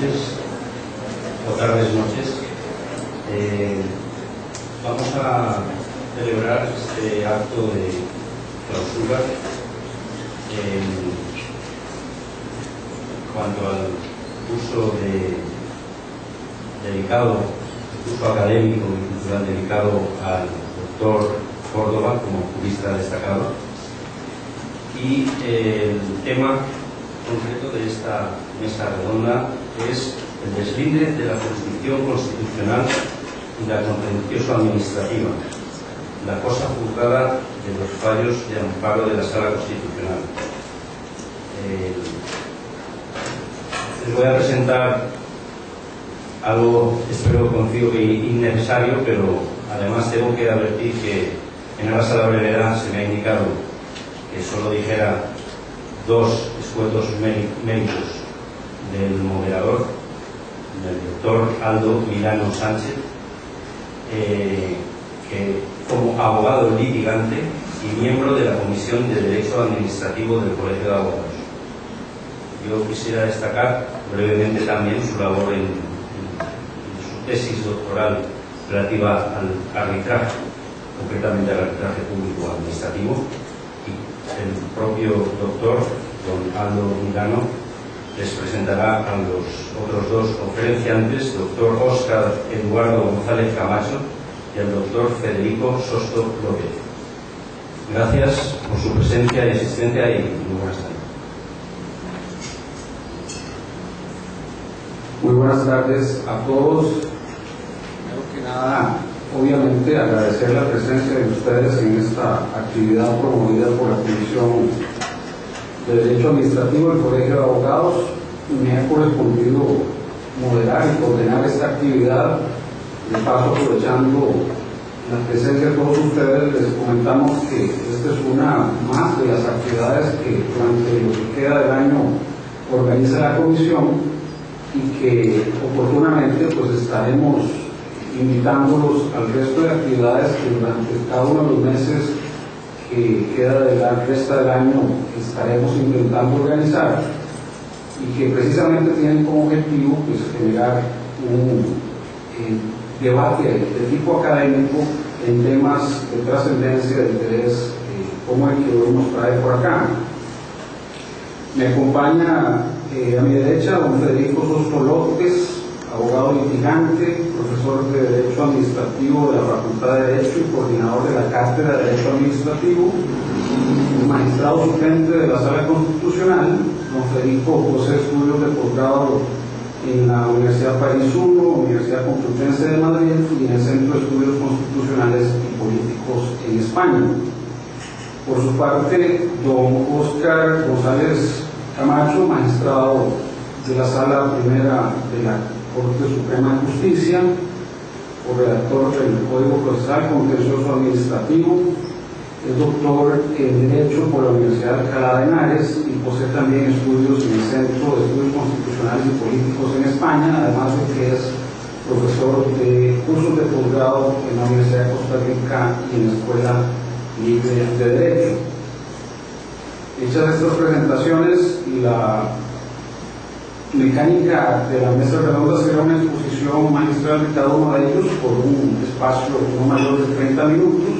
noches, o tardes noches. Vamos a celebrar este acto de clausura en cuanto al curso curso académico y cultural dedicado al doctor Córdoba como jurista destacado, y el tema concreto de esta mesa redonda es el deslinde de la jurisdicción constitucional y la contencioso administrativa, la cosa juzgada de los fallos de amparo de la Sala Constitucional. Les voy a presentar algo, espero, confío que innecesario, pero además tengo que advertir que en aras a la brevedad se me ha indicado que solo dijera dos escuetos méritos del moderador, del doctor Aldo Milano Sánchez, que como abogado litigante y miembro de la Comisión de Derecho Administrativo del Colegio de Abogados. Yo quisiera destacar brevemente también su labor en su tesis doctoral relativa al arbitraje, concretamente al arbitraje público administrativo, y el propio doctor don Aldo Milano les presentará a los otros dos conferenciantes, doctor Óscar Eduardo González Camacho y el doctor Federico Sosto López. Gracias por su presencia y asistencia y muy buenas tardes. Muy buenas tardes a todos. Primero que nada, obviamente agradecer la presencia de ustedes en esta actividad promovida por la Comisión de Derecho Administrativo del Colegio de Abogados. Me ha correspondido moderar y coordinar esta actividad. De paso, aprovechando la presencia de todos ustedes, les comentamos que esta es una más de las actividades que durante lo que queda del año organiza la Comisión, y que oportunamente pues estaremos invitándolos al resto de actividades que durante cada uno de los meses que queda de la resta del año estaremos intentando organizar, y que precisamente tienen como objetivo pues generar un debate de tipo académico en temas de trascendencia, de interés, como el que hoy nos trae por acá. Me acompaña a mi derecha don Federico Sosto López, abogado litigante, profesor de Derecho Administrativo de la Facultad de Derecho y coordinador de la Cátedra de Derecho Administrativo, magistrado suplente de la Sala Constitucional. Don Federico posee estudios de posgrado en la Universidad París I, Universidad Complutense de Madrid y en el Centro de Estudios Constitucionales y Políticos en España. Por su parte, don Óscar González Camacho, magistrado de la Sala Primera de la Corte Suprema de Justicia, redactor del Código Procesal Contencioso Administrativo, es doctor en Derecho por la Universidad de Alcalá de Henares y posee también estudios en el Centro de Estudios Constitucionales y Políticos en España, además de que es profesor de cursos de posgrado en la Universidad de Costa Rica y en la Escuela Libre de Derecho. Hechas estas presentaciones, la mecánica de la mesa redonda será una exposición magistral de cada uno de ellos por un espacio no mayor de 30 minutos,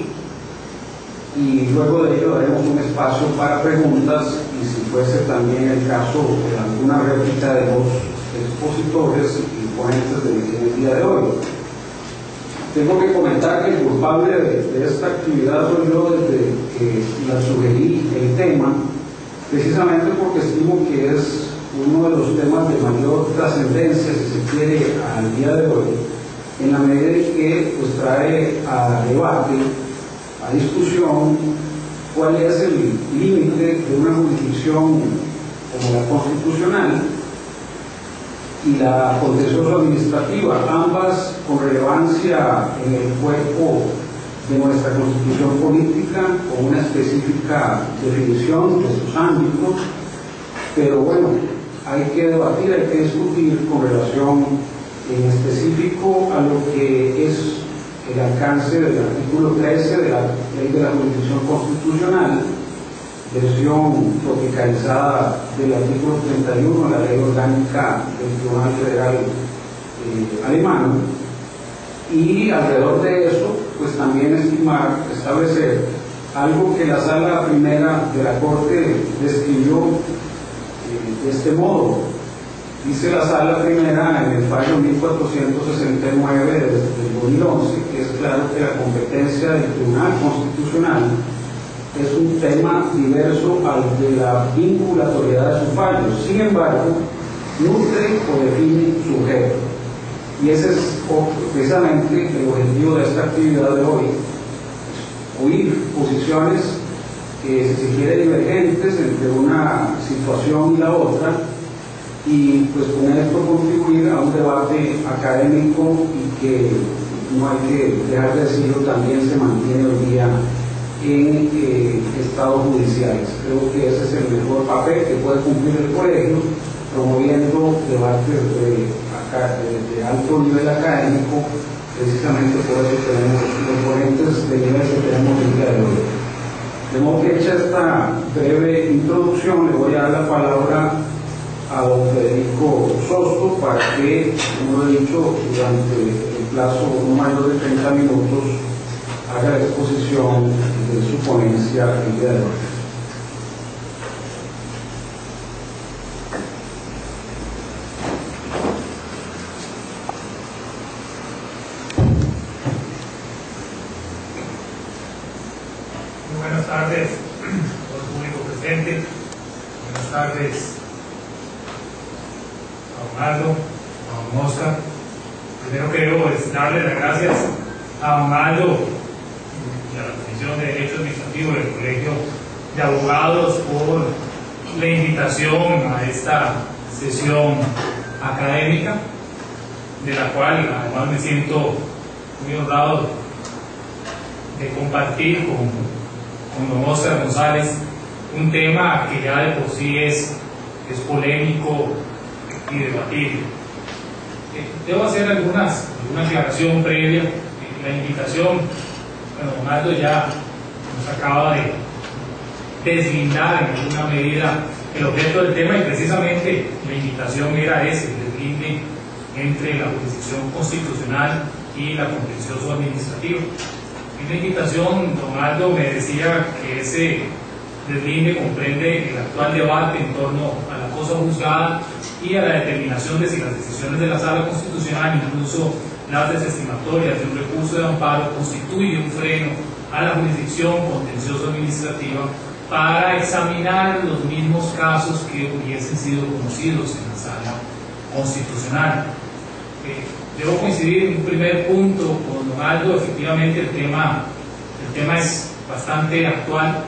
y luego de ello daremos un espacio para preguntas y, si fuese también el caso, de alguna réplica de los expositores y ponentes del día de hoy. Tengo que comentar que el culpable de esta actividad soy yo desde que la sugerí el tema, precisamente porque estimo que es uno de los temas de mayor trascendencia, si se quiere, al día de hoy, en la medida en que pues, trae a debate, a discusión, cuál es el límite de una jurisdicción como la constitucional y la contencioso administrativa, ambas con relevancia en el cuerpo de nuestra constitución política, con una específica definición de sus ámbitos, pero bueno, hay que debatir, hay que discutir con relación en específico a lo que es el alcance del artículo 13 de la Ley de la Jurisdicción Constitucional, versión tropicalizada del artículo 31 de la Ley Orgánica del Tribunal Federal alemán, y alrededor de eso pues también establecer algo que la Sala Primera de la Corte describió de este modo. Dice la Sala Primera en el fallo 1469 del 2011 que es claro que la competencia del Tribunal Constitucional es un tema diverso al de la vinculatoriedad de sus fallos. Sin embargo, nutre o define sujeto. Y ese es precisamente el objetivo de esta actividad de hoy: oír posiciones que, si se quiere, divergentes entre una situación y la otra, y pues con esto contribuir a un debate académico y que, no hay que dejar de decirlo, también se mantiene hoy día en estados judiciales. Creo que ese es el mejor papel que puede cumplir el colegio, promoviendo debates de alto nivel académico. Precisamente por eso tenemos los ponentes de nivel que tenemos el día de hoy. De modo que, hecha esta breve introducción, le voy a dar la palabra a don Federico Sosto para que, como lo he dicho, durante el plazo no mayor de 30 minutos haga la exposición de su ponencia el día de hoy. Buenas tardes a todo el público presente. Buenas tardes a don Aldo, a don Oscar. Primero quiero darle las gracias a don Aldo y a la Comisión de Derecho Administrativo del Colegio de Abogados por la invitación a esta sesión académica, de la cual además me siento muy honrado de compartir con don Oscar González un tema que ya de por sí es polémico y debatible. Debo hacer alguna aclaración previa. La invitación, bueno, don Aldo ya nos acaba de deslindar en alguna medida el objeto del tema, y precisamente la invitación era ese, el deslinde entre la jurisdicción constitucional y la contencioso administrativa. En la invitación, don Aldo me decía que ese deslinde comprende el actual debate en torno a la cosa juzgada y a la determinación de si las decisiones de la Sala Constitucional, incluso las desestimatorias de un recurso de amparo, constituye un freno a la jurisdicción contencioso administrativa para examinar los mismos casos que hubiesen sido conocidos en la Sala Constitucional. Debo coincidir en un primer punto con don Aldo. Efectivamente el tema es bastante actual,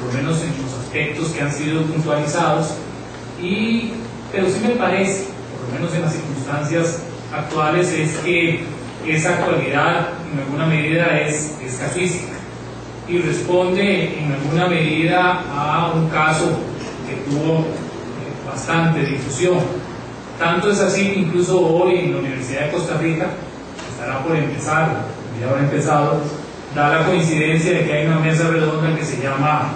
por lo menos en los aspectos que han sido puntualizados, pero sí me parece, por lo menos en las circunstancias actuales, es que esa actualidad en alguna medida es casuística y responde en alguna medida a un caso que tuvo bastante difusión. Tanto es así que incluso hoy en la Universidad de Costa Rica, que estará por empezar, ya habrá empezado, da la coincidencia de que hay una mesa redonda que se llama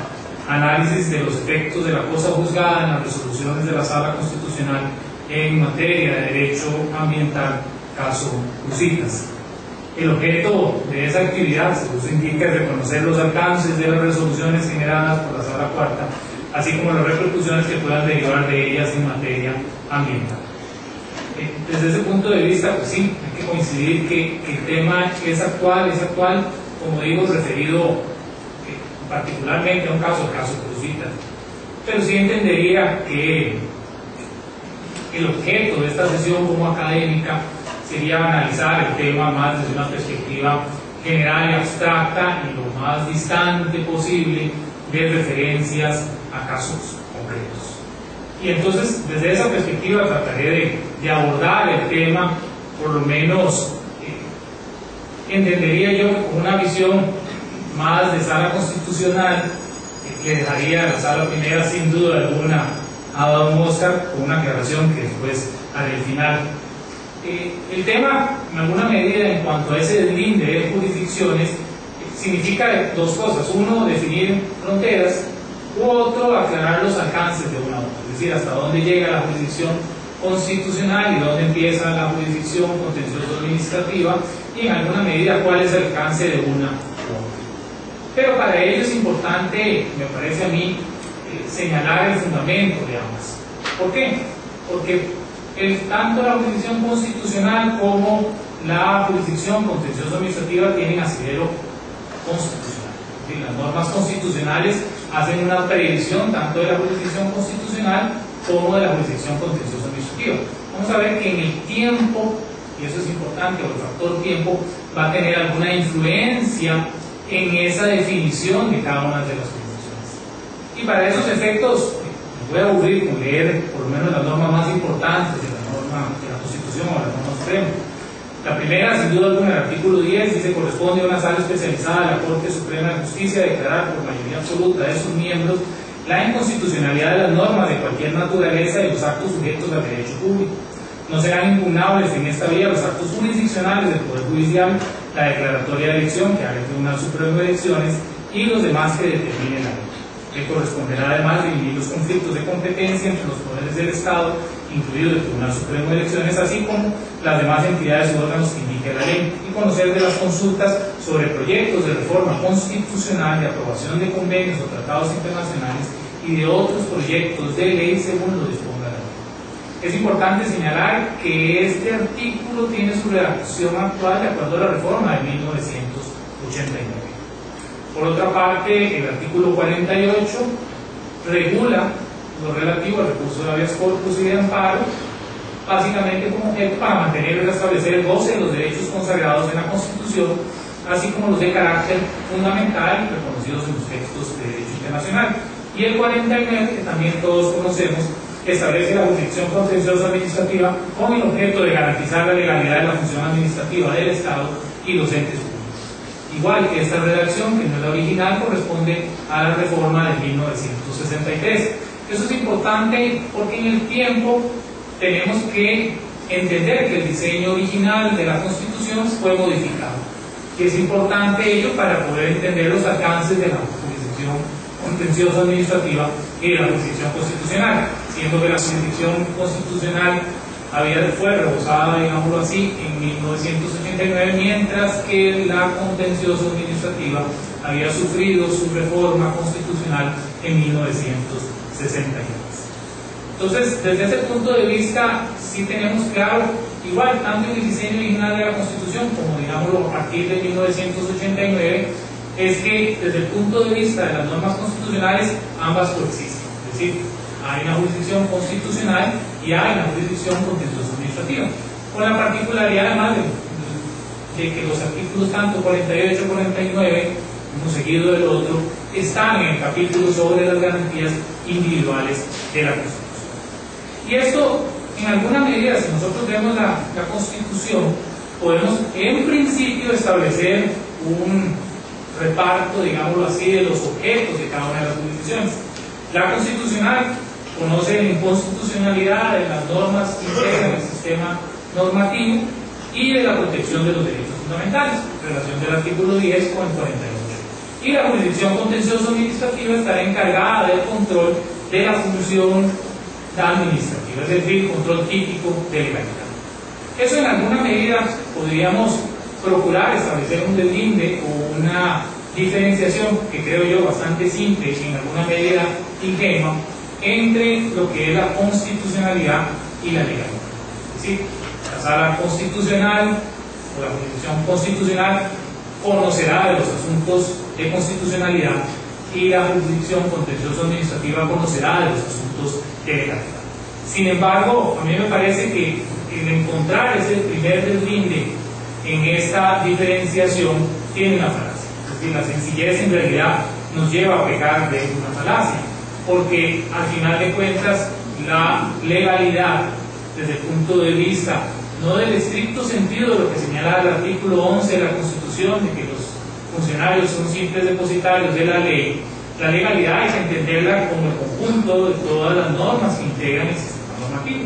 Análisis de los efectos de la cosa juzgada en las resoluciones de la Sala Constitucional en materia de derecho ambiental, caso Usitas. El objeto de esa actividad, según se indica, es reconocer los alcances de las resoluciones generadas por la Sala Cuarta, así como las repercusiones que puedan derivar de ellas en materia ambiental. Desde ese punto de vista, pues sí, hay que coincidir que el tema es actual, como digo, referido particularmente a un caso Cruzita. Pero sí entendería que el objeto de esta sesión como académica sería analizar el tema más desde una perspectiva general y abstracta y lo más distante posible de referencias a casos concretos. Y entonces, desde esa perspectiva, trataré de abordar el tema, por lo menos, entendería yo, con una visión más de Sala Constitucional, que dejaría la Sala Primera, sin duda alguna, a don Oscar, con una aclaración que después haré al final. El tema, en alguna medida, en cuanto a ese deslinde de jurisdicciones, significa dos cosas. Uno, definir fronteras, u otro, aclarar los alcances de una u otra, es decir, hasta dónde llega la jurisdicción constitucional y dónde empieza la jurisdicción contencioso administrativa, y en alguna medida cuál es el alcance de una u otra. Pero para ello es importante, me parece a mí, señalar el fundamento de ambas. ¿Por qué? Porque tanto la jurisdicción constitucional como la jurisdicción contencioso administrativa tienen asidero constitucional. Es decir, las normas constitucionales hacen una previsión tanto de la jurisdicción constitucional como de la jurisdicción contencioso administrativa. Vamos a ver que en el tiempo, y eso es importante, el factor tiempo va a tener alguna influencia en esa definición de cada una de las jurisdicciones. Y para esos efectos, me voy a aburrir con leer por lo menos las normas más importantes de la Constitución o de la norma suprema. La primera, sin duda alguna, el artículo 10, dice: corresponde a una sala especializada de la Corte Suprema de Justicia declarar por mayoría absoluta de sus miembros la inconstitucionalidad de las normas de cualquier naturaleza y los actos sujetos al derecho público. No serán impugnables en esta vía los actos jurisdiccionales del Poder Judicial, la declaratoria de elección que haga el Tribunal Supremo de Elecciones y los demás que determine la ley. Le corresponderá además dirimir los conflictos de competencia entre los poderes del Estado, incluido el Tribunal Supremo de Elecciones, así como las demás entidades u órganos que indique la ley, y conocer de las consultas sobre proyectos de reforma constitucional, de aprobación de convenios o tratados internacionales y de otros proyectos de ley según lo disponga la ley. Es importante señalar que este artículo tiene su redacción actual de acuerdo a la reforma de 1989. Por otra parte, el artículo 48 regula lo relativo al recurso de habeas corpus y de amparo, básicamente como objeto para mantener y restablecer el goce de los derechos consagrados en la Constitución, así como los de carácter fundamental reconocidos en los textos de derecho internacional. Y el 49, que también todos conocemos, establece la jurisdicción contencioso administrativa con el objeto de garantizar la legalidad de la función administrativa del Estado y los entes públicos. Igual que esta redacción, que no es la original, corresponde a la reforma de 1963. Eso es importante porque en el tiempo tenemos que entender que el diseño original de la Constitución fue modificado. Y es importante ello para poder entender los alcances de la jurisdicción contencioso administrativa y de la jurisdicción constitucional, siendo que la jurisdicción constitucional fue rebosada, digámoslo así, en 1989, mientras que la contencioso administrativa había sufrido su reforma constitucional en 1962. Entonces, desde ese punto de vista, sí tenemos claro, igual, tanto en el diseño original de la Constitución, como digámoslo a partir de 1989, es que desde el punto de vista de las normas constitucionales, ambas coexisten. Es decir, hay una jurisdicción constitucional y hay una jurisdicción contencioso administrativa, con la particularidad además de que los artículos tanto 48 y 49, uno seguido del otro, están en el capítulo sobre las garantías individuales de la Constitución. Y esto, en alguna medida, si nosotros vemos la Constitución, podemos en principio establecer un reparto, digámoslo así, de los objetos de cada una de las jurisdicciones. La constitucional conoce la inconstitucionalidad de las normas que integran el sistema normativo y de la protección de los derechos fundamentales, en relación del artículo 10 con el 48. Y la jurisdicción contencioso administrativa estará encargada del control de la función administrativa, es decir, control típico de legalidad. Eso en alguna medida podríamos procurar establecer un deslinde o una diferenciación que creo yo bastante simple y en alguna medida ingenua entre lo que es la constitucionalidad y la legalidad. Es decir, la sala constitucional o la jurisdicción constitucional conocerá de los asuntos de constitucionalidad y la jurisdicción contencioso administrativa conocerá de los asuntos de legalidad. Sin embargo, a mí me parece que el encontrar ese primer deslinde en esta diferenciación tiene una falacia. Es decir, la sencillez en realidad nos lleva a pecar de una falacia, porque al final de cuentas la legalidad, desde el punto de vista no del estricto sentido de lo que señala el artículo 11 de la Constitución, de que los funcionarios son simples depositarios de la ley, la legalidad hay que entenderla como el conjunto de todas las normas que integran el sistema normativo.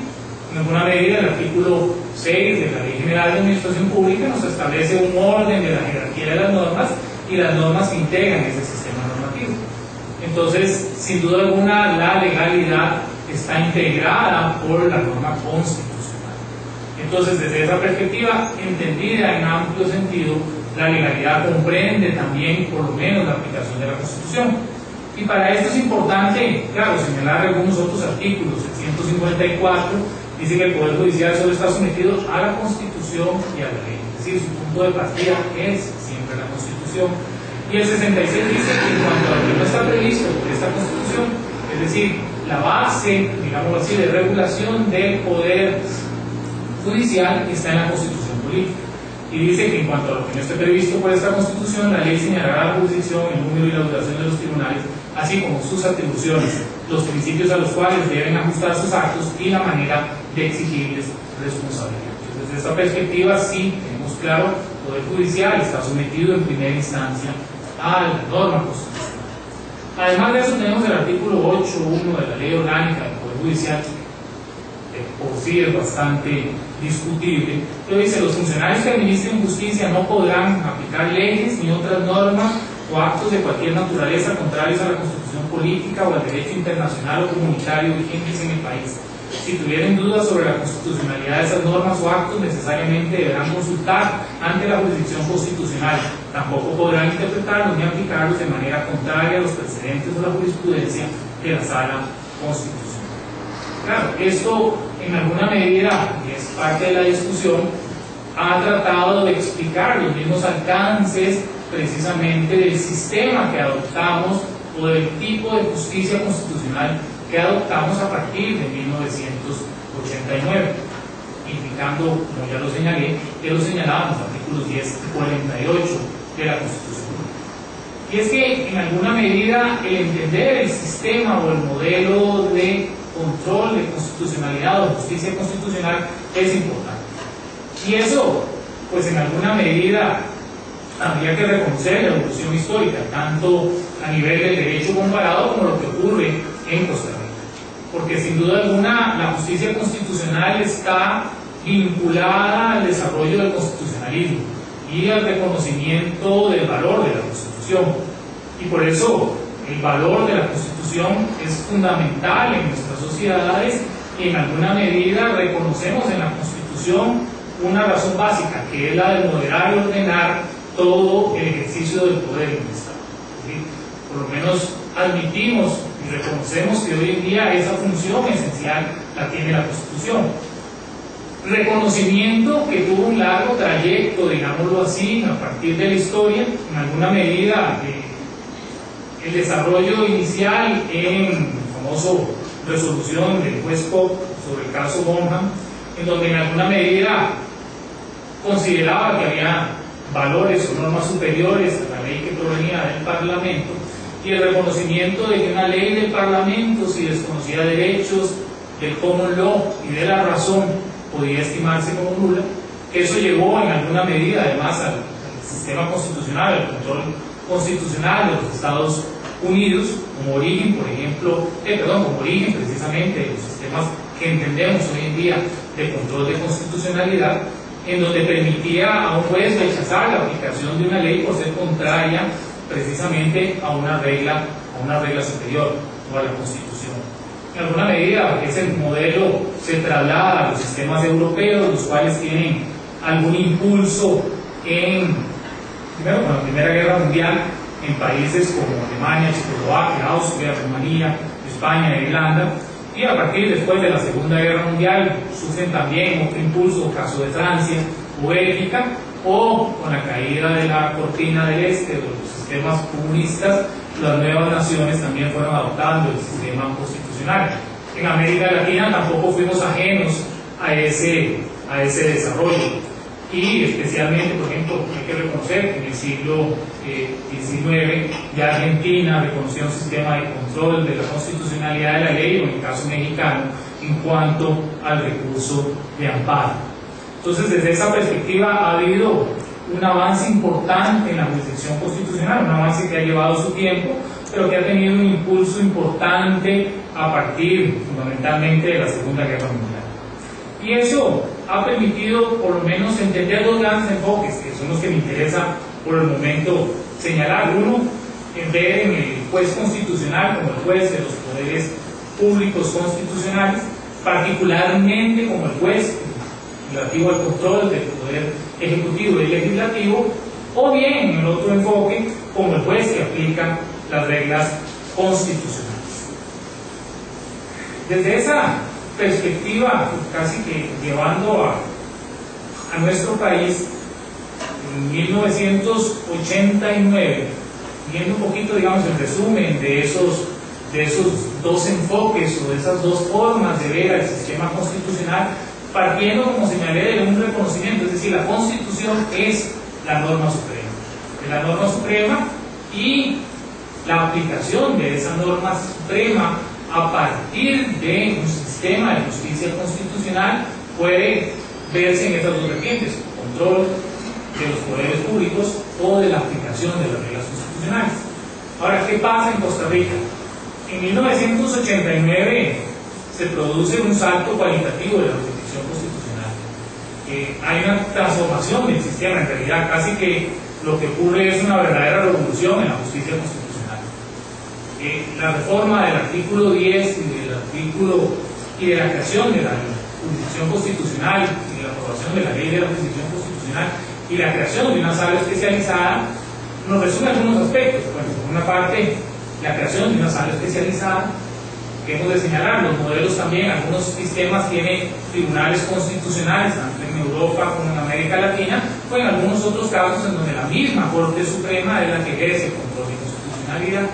En alguna medida, el artículo 6 de la Ley General de Administración Pública nos establece un orden de la jerarquía de las normas y las normas que integran ese sistema normativo. Entonces, sin duda alguna, la legalidad está integrada por la norma constitucional. Entonces, desde esa perspectiva, entendida en amplio sentido, la legalidad comprende también, por lo menos, la aplicación de la Constitución. Y para esto es importante, claro, señalar algunos otros artículos. El 154 dice que el Poder Judicial solo está sometido a la Constitución y a la ley. Es decir, su punto de partida es siempre la Constitución. Y el 66 dice que en cuanto a lo que no está previsto por esta Constitución, es decir, la base, digamos así, de regulación del Poder Judicial está en la Constitución política. Y dice que en cuanto a lo que no esté previsto por esta Constitución, la ley señalará la jurisdicción, el número y la duración de los tribunales, así como sus atribuciones, los principios a los cuales deben ajustar sus actos y la manera de exigirles responsabilidad. Desde esta perspectiva, sí tenemos claro, el Poder Judicial está sometido en primera instancia a la norma constitucional. Además de eso, tenemos el artículo 8.1 de la Ley Orgánica del Poder Judicial, que por sí es bastante discutible, pero dice: los funcionarios que administren justicia no podrán aplicar leyes ni otras normas o actos de cualquier naturaleza contrarios a la Constitución política o al derecho internacional o comunitario vigentes en el país. Si tuvieren dudas sobre la constitucionalidad de esas normas o actos, necesariamente deberán consultar ante la jurisdicción constitucional. Tampoco podrán interpretarlos ni aplicarlos de manera contraria a los precedentes o la jurisprudencia de la Sala Constitucional. Claro, esto en alguna medida, y es parte de la discusión, ha tratado de explicar los mismos alcances precisamente del sistema que adoptamos o del tipo de justicia constitucional que adoptamos a partir de 1989, indicando, como ya lo señalé, que lo señalaban los artículos 10 y 48 de la Constitución. Y es que, en alguna medida, el entender el sistema o el modelo de control de constitucionalidad o justicia constitucional es importante. Y eso, pues en alguna medida, habría que reconocer la evolución histórica, tanto a nivel del derecho comparado como lo que ocurre en Costa Rica. Porque sin duda alguna la justicia constitucional está vinculada al desarrollo del constitucionalismo y al reconocimiento del valor de la Constitución. Y por eso el valor de la Constitución es fundamental en nuestras sociedades y en alguna medida reconocemos en la Constitución una razón básica, que es la de moderar y ordenar todo el ejercicio del poder en el Estado. ¿Sí? Por lo menos admitimos y reconocemos que hoy en día esa función esencial la tiene la Constitución. Reconocimiento que tuvo un largo trayecto, digámoslo así, a partir de la historia, en alguna medida el desarrollo inicial en la famosa resolución del juez Koch sobre el caso Bonham, en donde en alguna medida consideraba que había valores o normas superiores a la ley que provenía del Parlamento, y el reconocimiento de que una ley del Parlamento, si desconocía derechos del common law y de la razón, podía estimarse como nula, que eso llevó en alguna medida además al sistema constitucional, al control constitucional de los Estados Unidos, como origen, por ejemplo, como origen precisamente de los sistemas que entendemos hoy en día de control de constitucionalidad, en donde permitía a un juez rechazar la aplicación de una ley por ser contraria precisamente a una regla superior o a la Constitución. En alguna medida ese modelo se traslada a los sistemas europeos, los cuales tienen algún impulso primero con la Primera Guerra Mundial, en países como Alemania, Checoslovaquia, Austria, Rumanía, España e Irlanda, y a partir después de la Segunda Guerra Mundial sufren también otro impulso, caso de Francia o Bélgica, o con la caída de la cortina del este, de los sistemas comunistas, las nuevas naciones también fueron adoptando el sistema constitucional. En América Latina tampoco fuimos ajenos a ese desarrollo. Y especialmente, por ejemplo, hay que reconocer que en el siglo XIX ya Argentina reconoció un sistema de control de la constitucionalidad de la ley, o en el caso mexicano, en cuanto al recurso de amparo. Entonces, desde esa perspectiva ha habido un avance importante en la jurisdicción constitucional, un avance que ha llevado su tiempo, pero que ha tenido un impulso importante a partir fundamentalmente de la Segunda Guerra Mundial. Y eso ha permitido por lo menos entender dos grandes enfoques, que son los que me interesa por el momento señalar. Uno, en ver en el juez constitucional como el juez de los poderes públicos constitucionales, particularmente como el juez relativo al control del poder ejecutivo y legislativo, o bien en el otro enfoque como el juez que aplica las reglas constitucionales. Desde esa perspectiva, casi que llevando a nuestro país, en 1989, viendo un poquito, digamos, el resumen de esos dos enfoques o de esas dos formas de ver al sistema constitucional, partiendo, como señalé, de un reconocimiento, es decir, la Constitución es la norma suprema. Es la norma suprema y la aplicación de esa norma suprema a partir de un sistema de justicia constitucional puede verse en estas dos vertientes: control de los poderes públicos o de la aplicación de las reglas constitucionales. Ahora, ¿qué pasa en Costa Rica? En 1989 se produce un salto cualitativo de la jurisdicción constitucional. Hay una transformación del sistema, en realidad casi que lo que ocurre es una verdadera revolución en la justicia constitucional. La reforma del artículo 10 y de la creación de la jurisdicción constitucional y la aprobación de la ley de la jurisdicción constitucional y la creación de una sala especializada nos resume algunos aspectos. Bueno, por una parte, la creación de una sala especializada, que hemos de señalar, los modelos también, algunos sistemas tienen tribunales constitucionales, tanto en Europa como en América Latina, o en algunos otros casos en donde la misma Corte Suprema es la que ejerce el control de constitucionalidad.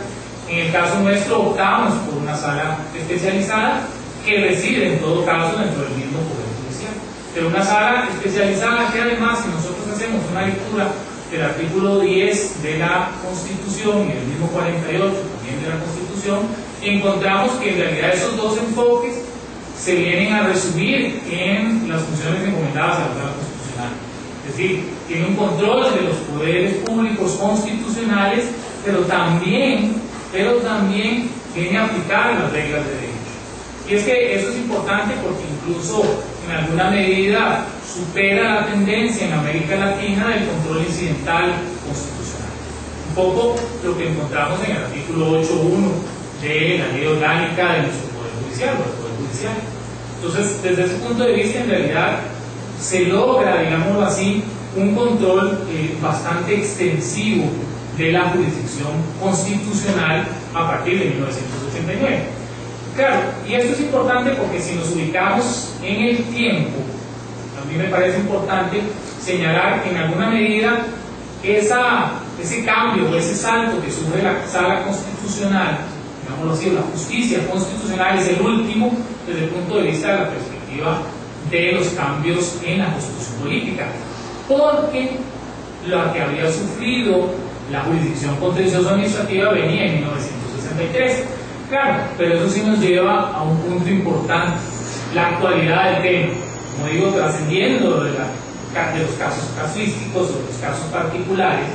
En el caso nuestro optamos por una sala especializada que reside en todo caso dentro del mismo Poder Judicial, pero una sala especializada que además, si nosotros hacemos una lectura del artículo 10 de la Constitución y del mismo 48 también de la Constitución, encontramos que en realidad esos dos enfoques se vienen a resumir en las funciones encomendadas a la sala constitucional. Es decir, tiene un control de los poderes públicos constitucionales, pero también viene a aplicar las reglas de derecho. Y es que eso es importante porque incluso en alguna medida supera la tendencia en América Latina del control incidental constitucional. Un poco lo que encontramos en el artículo 8.1 de la ley orgánica de nuestro Poder Judicial o del Poder Judicial. Entonces, desde ese punto de vista, en realidad se logra, digámoslo así, un control bastante extensivo de la jurisdicción constitucional a partir de 1989. Claro, y esto es importante porque si nos ubicamos en el tiempo, a mí me parece importante señalar que en alguna medida ese cambio o ese salto que sufre la sala constitucional, digámoslo así, la justicia constitucional, es el último desde el punto de vista de la perspectiva de los cambios en la constitución política, porque la que había sufrido la jurisdicción contencioso administrativa venía en 1963. Claro, pero eso sí nos lleva a un punto importante: la actualidad del tema. Como digo, trascendiendo de los casos casuísticos o de los casos particulares,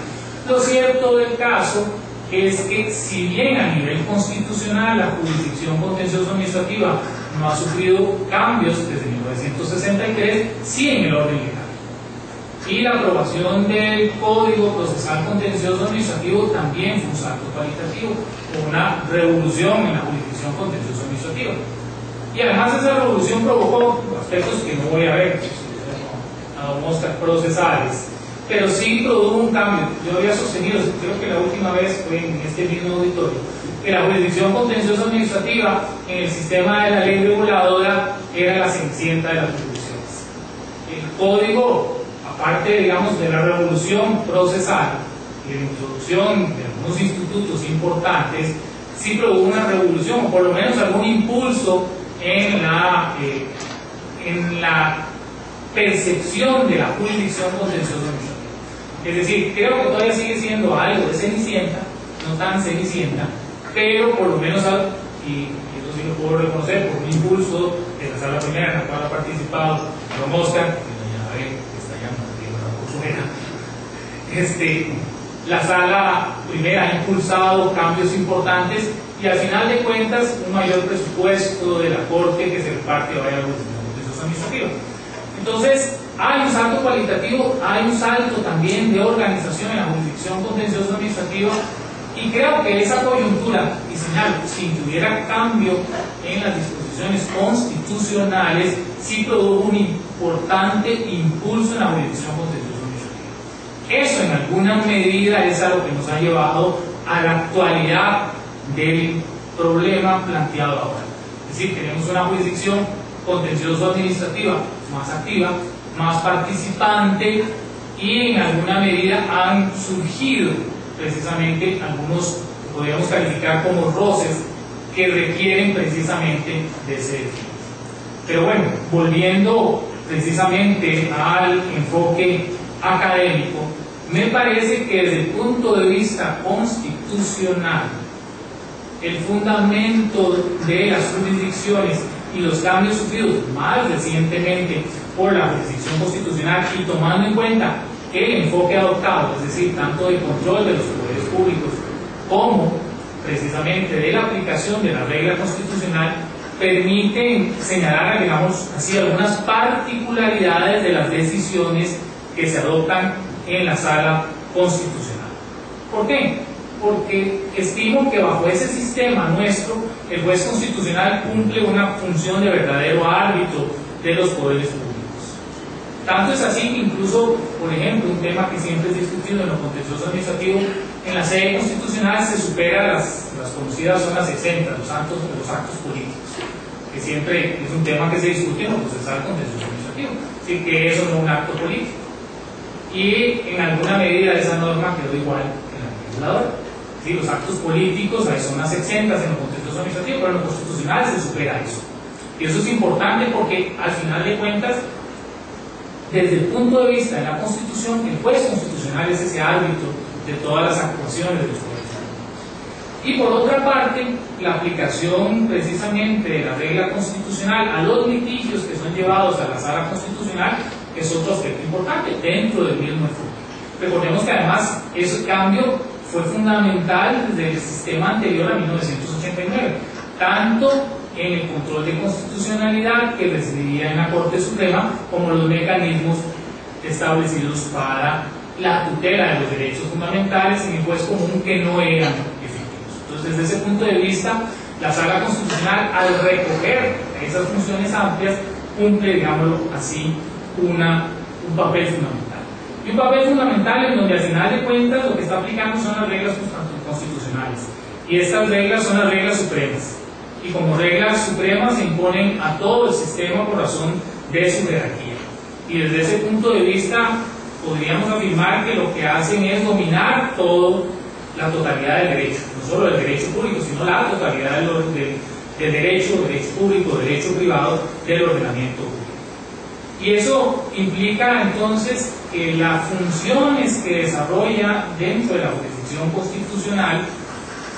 lo cierto del caso es que, si bien a nivel constitucional la jurisdicción contencioso administrativa no ha sufrido cambios desde 1963, sí en el orden legal. Y la aprobación del Código Procesal Contencioso Administrativo también fue un salto cualitativo, una revolución en la jurisdicción contencioso administrativa. Y además esa revolución provocó aspectos que no voy a ver, a don Oscar, procesales, pero sí produjo un cambio. Yo había sostenido, creo que la última vez fue en este mismo auditorio, que la jurisdicción contencioso administrativa en el sistema de la ley reguladora era la cenicienta de las jurisdicciones. El Código, aparte, digamos, de la revolución procesal y de la introducción de algunos institutos importantes, sí produjo una revolución, o por lo menos algún impulso en la percepción de la jurisdicción contencioso administrativa. Es decir, creo que todavía sigue siendo algo de cenicienta, no tan cenicienta, pero por lo menos, y eso sí lo puedo reconocer por un impulso de la sala primera en la cual ha participado don Oscar, la sala primera ha impulsado cambios importantes y al final de cuentas un mayor presupuesto de la Corte que se reparte a varias jurisdicciones administrativas. Entonces, hay un salto cualitativo, hay un salto también de organización en la jurisdicción contencioso administrativa, Y creo que esa coyuntura, y señalo, sin que hubiera cambio en las disposiciones constitucionales, sí produjo un importante impulso en la jurisdicción contencioso administrativa. Eso en alguna medida es a lo que nos ha llevado a la actualidad del problema planteado ahora. Es decir, tenemos una jurisdicción contencioso administrativa más activa, más participante, y en alguna medida han surgido precisamente algunos, podríamos calificar como roces, que requieren precisamente de ese definido. Pero bueno, volviendo precisamente al enfoque académico, me parece que desde el punto de vista constitucional, el fundamento de las jurisdicciones y los cambios sufridos más recientemente por la jurisdicción constitucional, y tomando en cuenta el enfoque adoptado, es decir, tanto de control de los poderes públicos como precisamente de la aplicación de la regla constitucional, permiten señalar, digamos así, algunas particularidades de las decisiones que se adoptan en la sala constitucional. ¿Por qué? Porque estimo que bajo ese sistema nuestro, el juez constitucional cumple una función de verdadero árbitro de los poderes públicos. Tanto es así que incluso, por ejemplo, un tema que siempre es discutido en lo contencioso administrativo, en la sede constitucional se supera las conocidas zonas exentas, los actos políticos, que siempre es un tema que se discute en lo procesal contencioso administrativo, así que eso no es un acto político. Y en alguna medida esa norma quedó igual en la legisladora. ¿Sí? Los actos políticos, hay zonas exentas en lo contencioso administrativo, pero en lo constitucional se supera eso. Y eso es importante porque al final de cuentas, desde el punto de vista de la Constitución, el juez constitucional es ese árbitro de todas las actuaciones de los poderes públicos. Y por otra parte, la aplicación precisamente de la regla constitucional a los litigios que son llevados a la sala constitucional es otro aspecto importante dentro del mismo enfoque. Recordemos que además ese cambio fue fundamental desde el sistema anterior a 1989, tanto en el control de constitucionalidad que residía en la Corte Suprema, como los mecanismos establecidos para la tutela de los derechos fundamentales en el juez común que no eran efectivos. Entonces, desde ese punto de vista, la Sala Constitucional, al recoger esas funciones amplias, cumple, digámoslo así, un papel fundamental. Y un papel fundamental en donde al final de cuentas lo que está aplicando son las reglas constitucionales. Y estas reglas son las reglas supremas. Y como reglas supremas se imponen a todo el sistema por razón de su jerarquía. Y desde ese punto de vista podríamos afirmar que lo que hacen es dominar la totalidad del derecho, no solo del derecho público, sino la totalidad del derecho público, derecho privado, del ordenamiento público. Y eso implica entonces que las funciones que desarrolla dentro de la jurisdicción constitucional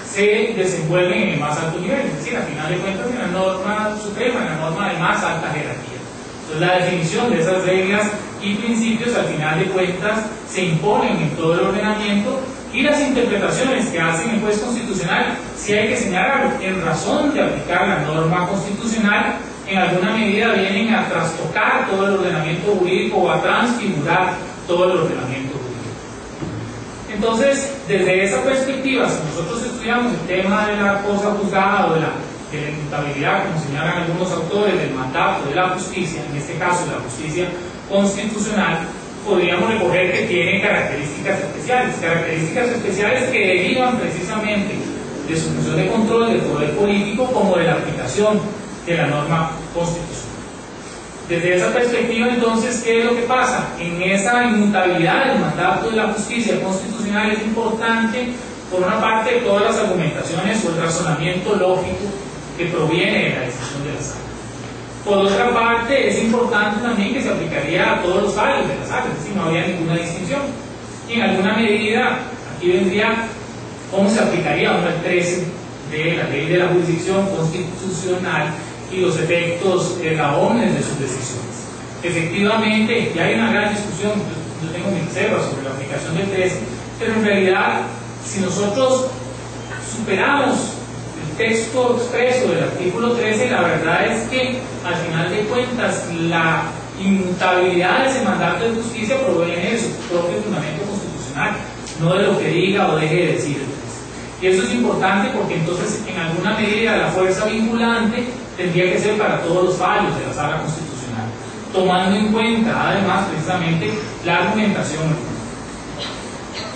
se desenvuelven en el más alto nivel, es decir, al final de cuentas en la norma suprema, en la norma de más alta jerarquía. Entonces la definición de esas reglas y principios al final de cuentas se imponen en todo el ordenamiento, y las interpretaciones que hacen el juez constitucional, si hay que señalarlo, en razón de aplicar la norma constitucional, en alguna medida vienen a trastocar todo el ordenamiento jurídico o a transfigurar todo el ordenamiento jurídico. Entonces, desde esa perspectiva, si nosotros estudiamos el tema de la cosa juzgada o de la inmutabilidad, como señalan algunos autores, del mandato de la justicia, en este caso de la justicia constitucional, podríamos recoger que tiene características especiales que derivan precisamente de su función de control del poder político como de la aplicación de la norma constitucional. Desde esa perspectiva, entonces, ¿qué es lo que pasa? En esa inmutabilidad del mandato de la justicia constitucional es importante, por una parte, todas las argumentaciones o el razonamiento lógico que proviene de la decisión de la sala. Por otra parte, es importante también que se aplicaría a todos los fallos de la sala, es decir, no había ninguna distinción. Y en alguna medida, aquí vendría cómo se aplicaría el 13 de la ley de la jurisdicción constitucional y los efectos raones de sus decisiones. Efectivamente, ya hay una gran discusión, yo tengo mis reservas sobre la aplicación del 13, pero en realidad, si nosotros superamos el texto expreso del artículo 13, la verdad es que al final de cuentas la inmutabilidad de ese mandato de justicia proviene de su propio fundamento constitucional, no de lo que diga o deje de decir el 13. Y eso es importante porque entonces en alguna medida la fuerza vinculante tendría que ser para todos los fallos de la Sala Constitucional, tomando en cuenta además precisamente la argumentación.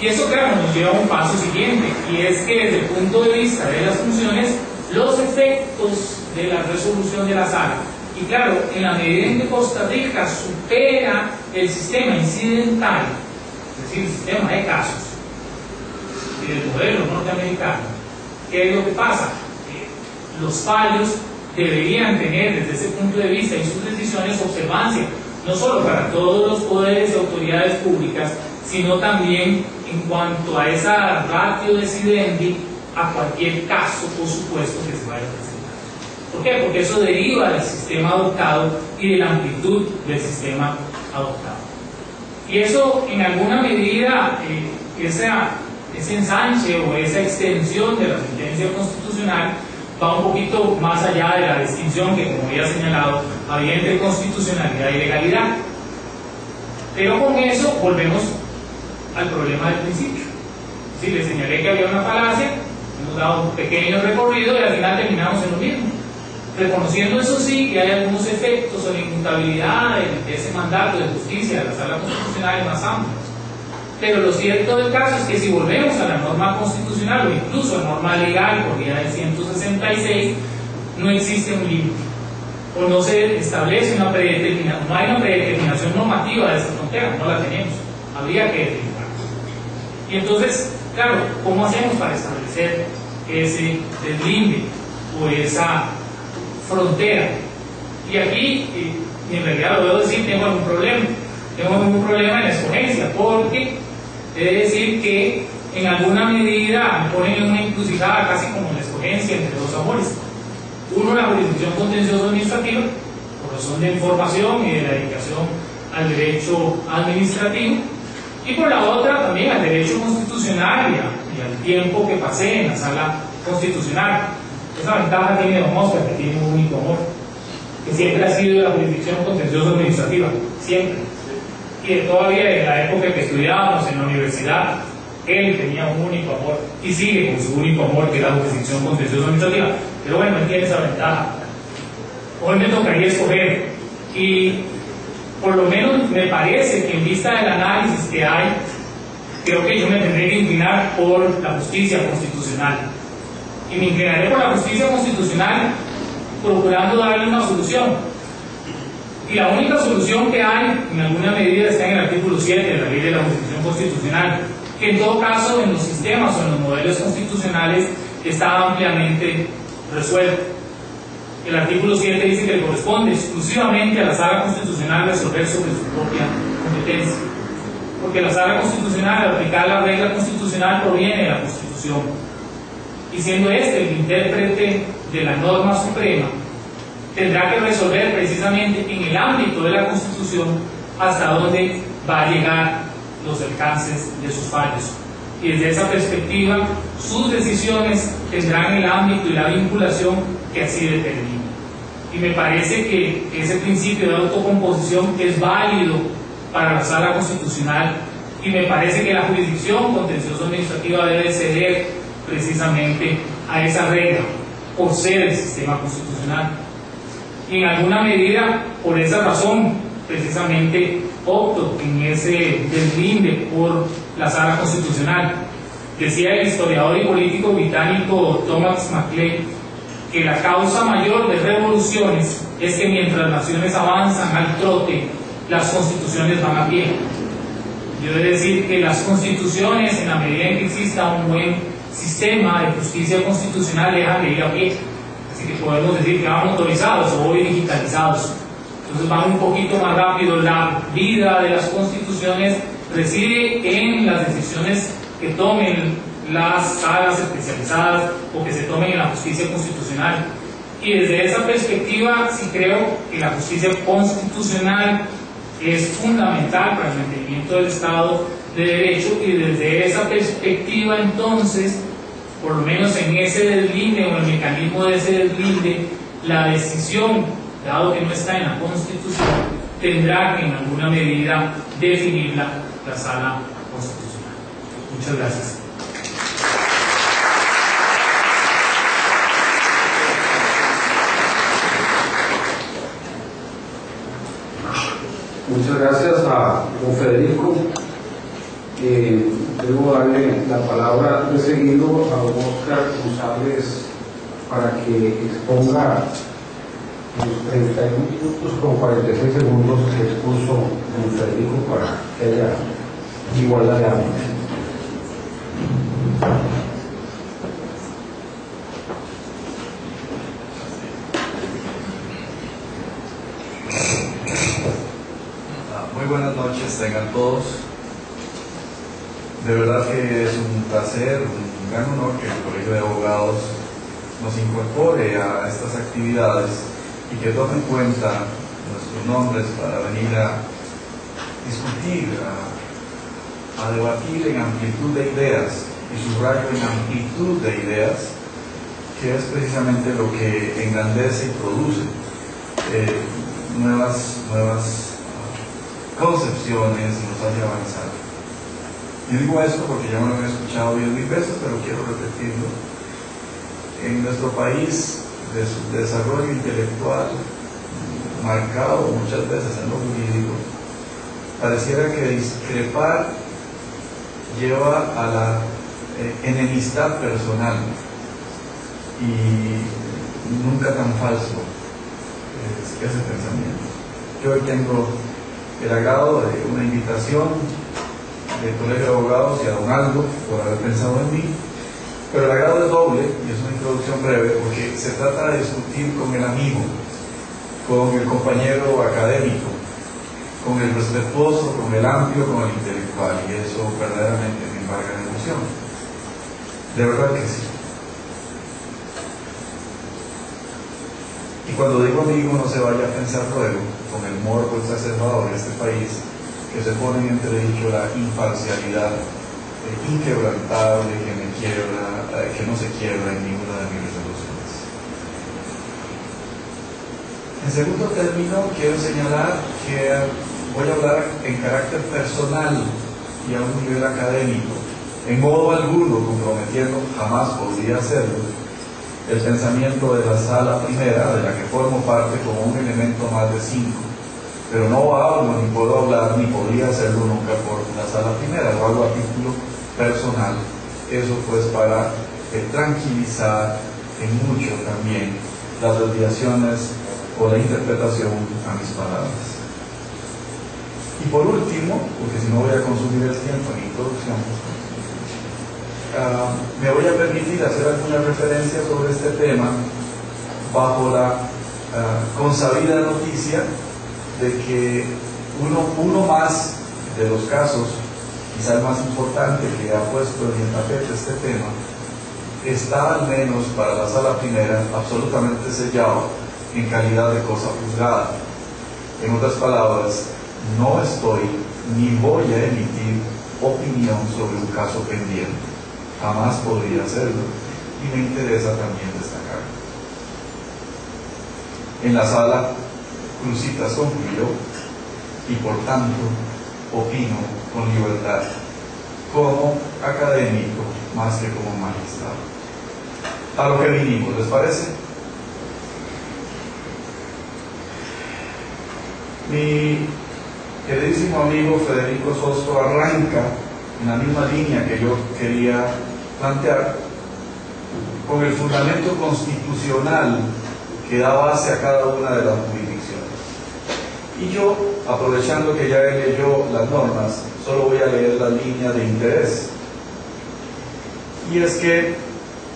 Y eso, claro, nos lleva a un paso siguiente, y es que desde el punto de vista de las funciones, los efectos de la resolución de la Sala, y claro, en la medida en que Costa Rica supera el sistema incidental, es decir, el sistema de casos, y del modelo norteamericano, ¿qué es lo que pasa? Que los fallos deberían tener desde ese punto de vista y sus decisiones observancia, no solo para todos los poderes y autoridades públicas, sino también en cuanto a esa ratio decidendi a cualquier caso o supuesto que se vaya a presentar. ¿Por qué? Porque eso deriva del sistema adoptado y de la amplitud del sistema adoptado. Y eso, en alguna medida, ese ensanche o esa extensión de la sentencia constitucional va un poquito más allá de la distinción que, como había señalado, había entre constitucionalidad y legalidad. Pero con eso volvemos al problema del principio. Sí, les señalé que había una falacia, hemos dado un pequeño recorrido y al final terminamos en lo mismo, reconociendo eso sí que hay algunos efectos o la inmutabilidad de ese mandato de justicia de la Sala Constitucional más amplio. Pero lo cierto del caso es que si volvemos a la norma constitucional o incluso a la norma legal por vía del 166, no existe un límite o no se establece una predeterminación, no hay una predeterminación normativa de esa frontera, no la tenemos, habría que determinar. Y entonces, claro, ¿cómo hacemos para establecer ese deslinde o esa frontera? Y aquí, en realidad lo debo decir, tengo algún problema. Tengo algún problema en la escogencia, porque he de decir que en alguna medida me ponen en una encrucijada casi como la escogencia entre dos amores. Uno, la jurisdicción contencioso administrativa, por razón de información y de la dedicación al derecho administrativo, y por la otra también al derecho constitucional y al tiempo que pasé en la Sala Constitucional. Esa ventaja tiene don Oscar, que tiene un único amor, que siempre ha sido la jurisdicción contencioso administrativa, siempre. Y todavía en la época que estudiábamos en la universidad, él tenía un único amor y sigue con su único amor, que es la jurisdicción contencioso administrativa. Pero bueno, él tiene esa ventaja. Hoy me tocaría escoger, y por lo menos me parece que en vista del análisis que hay, creo que yo me tendré que inclinar por la justicia constitucional. Y me inclinaré por la justicia constitucional procurando darle una solución. Y la única solución que hay, en alguna medida, está en el artículo 7 de la Ley de la Jurisdicción Constitucional, que en todo caso en los sistemas o en los modelos constitucionales está ampliamente resuelto. El artículo 7 dice que le corresponde exclusivamente a la Sala Constitucional resolver sobre su propia competencia, porque la Sala Constitucional, al aplicar la regla constitucional, proviene de la Constitución, y siendo este el intérprete de la norma suprema, tendrá que resolver precisamente en el ámbito de la Constitución hasta dónde va a llegar los alcances de sus fallos. Y desde esa perspectiva, sus decisiones tendrán el ámbito y la vinculación que así determine. Y me parece que ese principio de autocomposición es válido para la Sala Constitucional, y me parece que la jurisdicción contencioso administrativa debe ceder precisamente a esa regla por ser el sistema constitucional. Y en alguna medida, por esa razón, precisamente opto en ese deslinde por la Sala Constitucional. Decía el historiador y político británico Thomas Macleay que la causa mayor de revoluciones es que mientras las naciones avanzan al trote, las constituciones van a pie. Yo he de decir que las constituciones, en la medida en que exista un buen sistema de justicia constitucional, dejan de ir a pie. Así que podemos decir que van motorizados o hoy digitalizados. Entonces van un poquito más rápido. La vida de las constituciones reside en las decisiones que tomen las salas especializadas o que se tomen en la justicia constitucional. Y desde esa perspectiva sí creo que la justicia constitucional es fundamental para el mantenimiento del Estado de Derecho, y desde esa perspectiva entonces, por lo menos en ese deslinde o el mecanismo de ese deslinde, la decisión, dado que no está en la Constitución, tendrá que en alguna medida definirla la Sala Constitucional. Muchas gracias. Federico, debo darle la palabra de seguido a don Oscar González para que exponga los 31 minutos con 46 segundos que expuso don Federico para que haya igualdad de ambos. Muy buenas noches, tengan todos. De verdad que es un placer, un gran honor que el Colegio de Abogados nos incorpore a estas actividades y que tome en cuenta nuestros nombres para venir a discutir, a debatir en amplitud de ideas, y subrayo en amplitud de ideas, que es precisamente lo que engrandece y produce nuevas concepciones y nos hace avanzar. Yo digo esto porque ya me lo he escuchado 10.000 veces, pero quiero repetirlo. En nuestro país, de su desarrollo intelectual marcado muchas veces en lo jurídico, pareciera que discrepar lleva a la enemistad personal, y nunca tan falso es ese pensamiento. Yo hoy tengo el agrado de una invitación del Colegio de Abogados y a don Aldo por haber pensado en mí, pero el agrado es doble, y es una introducción breve, porque se trata de discutir con el amigo, con el compañero académico, con el respetuoso, con el amplio, con el intelectual, y eso verdaderamente me embarga de emoción. De verdad que sí. Y cuando digo amigo, no se vaya a pensar luego, con el morbo exacerbado de este país, que se pone en entredicho la imparcialidad inquebrantable que me quiebra, que no se quiebra en ninguna de mis resoluciones. En segundo término, quiero señalar que voy a hablar en carácter personal y a un nivel académico, en modo alguno comprometiendo, jamás podría hacerlo, el pensamiento de la sala primera, de la que formo parte como un elemento más de 5, pero no hablo, ni puedo hablar, ni podría hacerlo nunca por la sala primera, lo hago a título personal. Eso pues para tranquilizar en mucho también las desviaciones o la interpretación a mis palabras. Y por último, porque si no voy a consumir el tiempo en introducción, me voy a permitir hacer alguna referencia sobre este tema bajo la consabida noticia de que uno más de los casos, quizá el más importante que ha puesto en el tapete este tema, está al menos para la sala primera absolutamente sellado en calidad de cosa juzgada. En otras palabras, no estoy ni voy a emitir opinión sobre un caso pendiente. Jamás podría hacerlo, y me interesa también destacar. En la sala, Cruzitas concluyó, y por tanto opino con libertad, como académico más que como magistrado. A lo que vinimos, ¿les parece? Mi queridísimo amigo Federico Sosto arranca en la misma línea que yo quería plantear, con el fundamento constitucional que da base a cada una de las jurisdicciones. Y yo, aprovechando que ya él leyó las normas, solo voy a leer la línea de interés. Y es que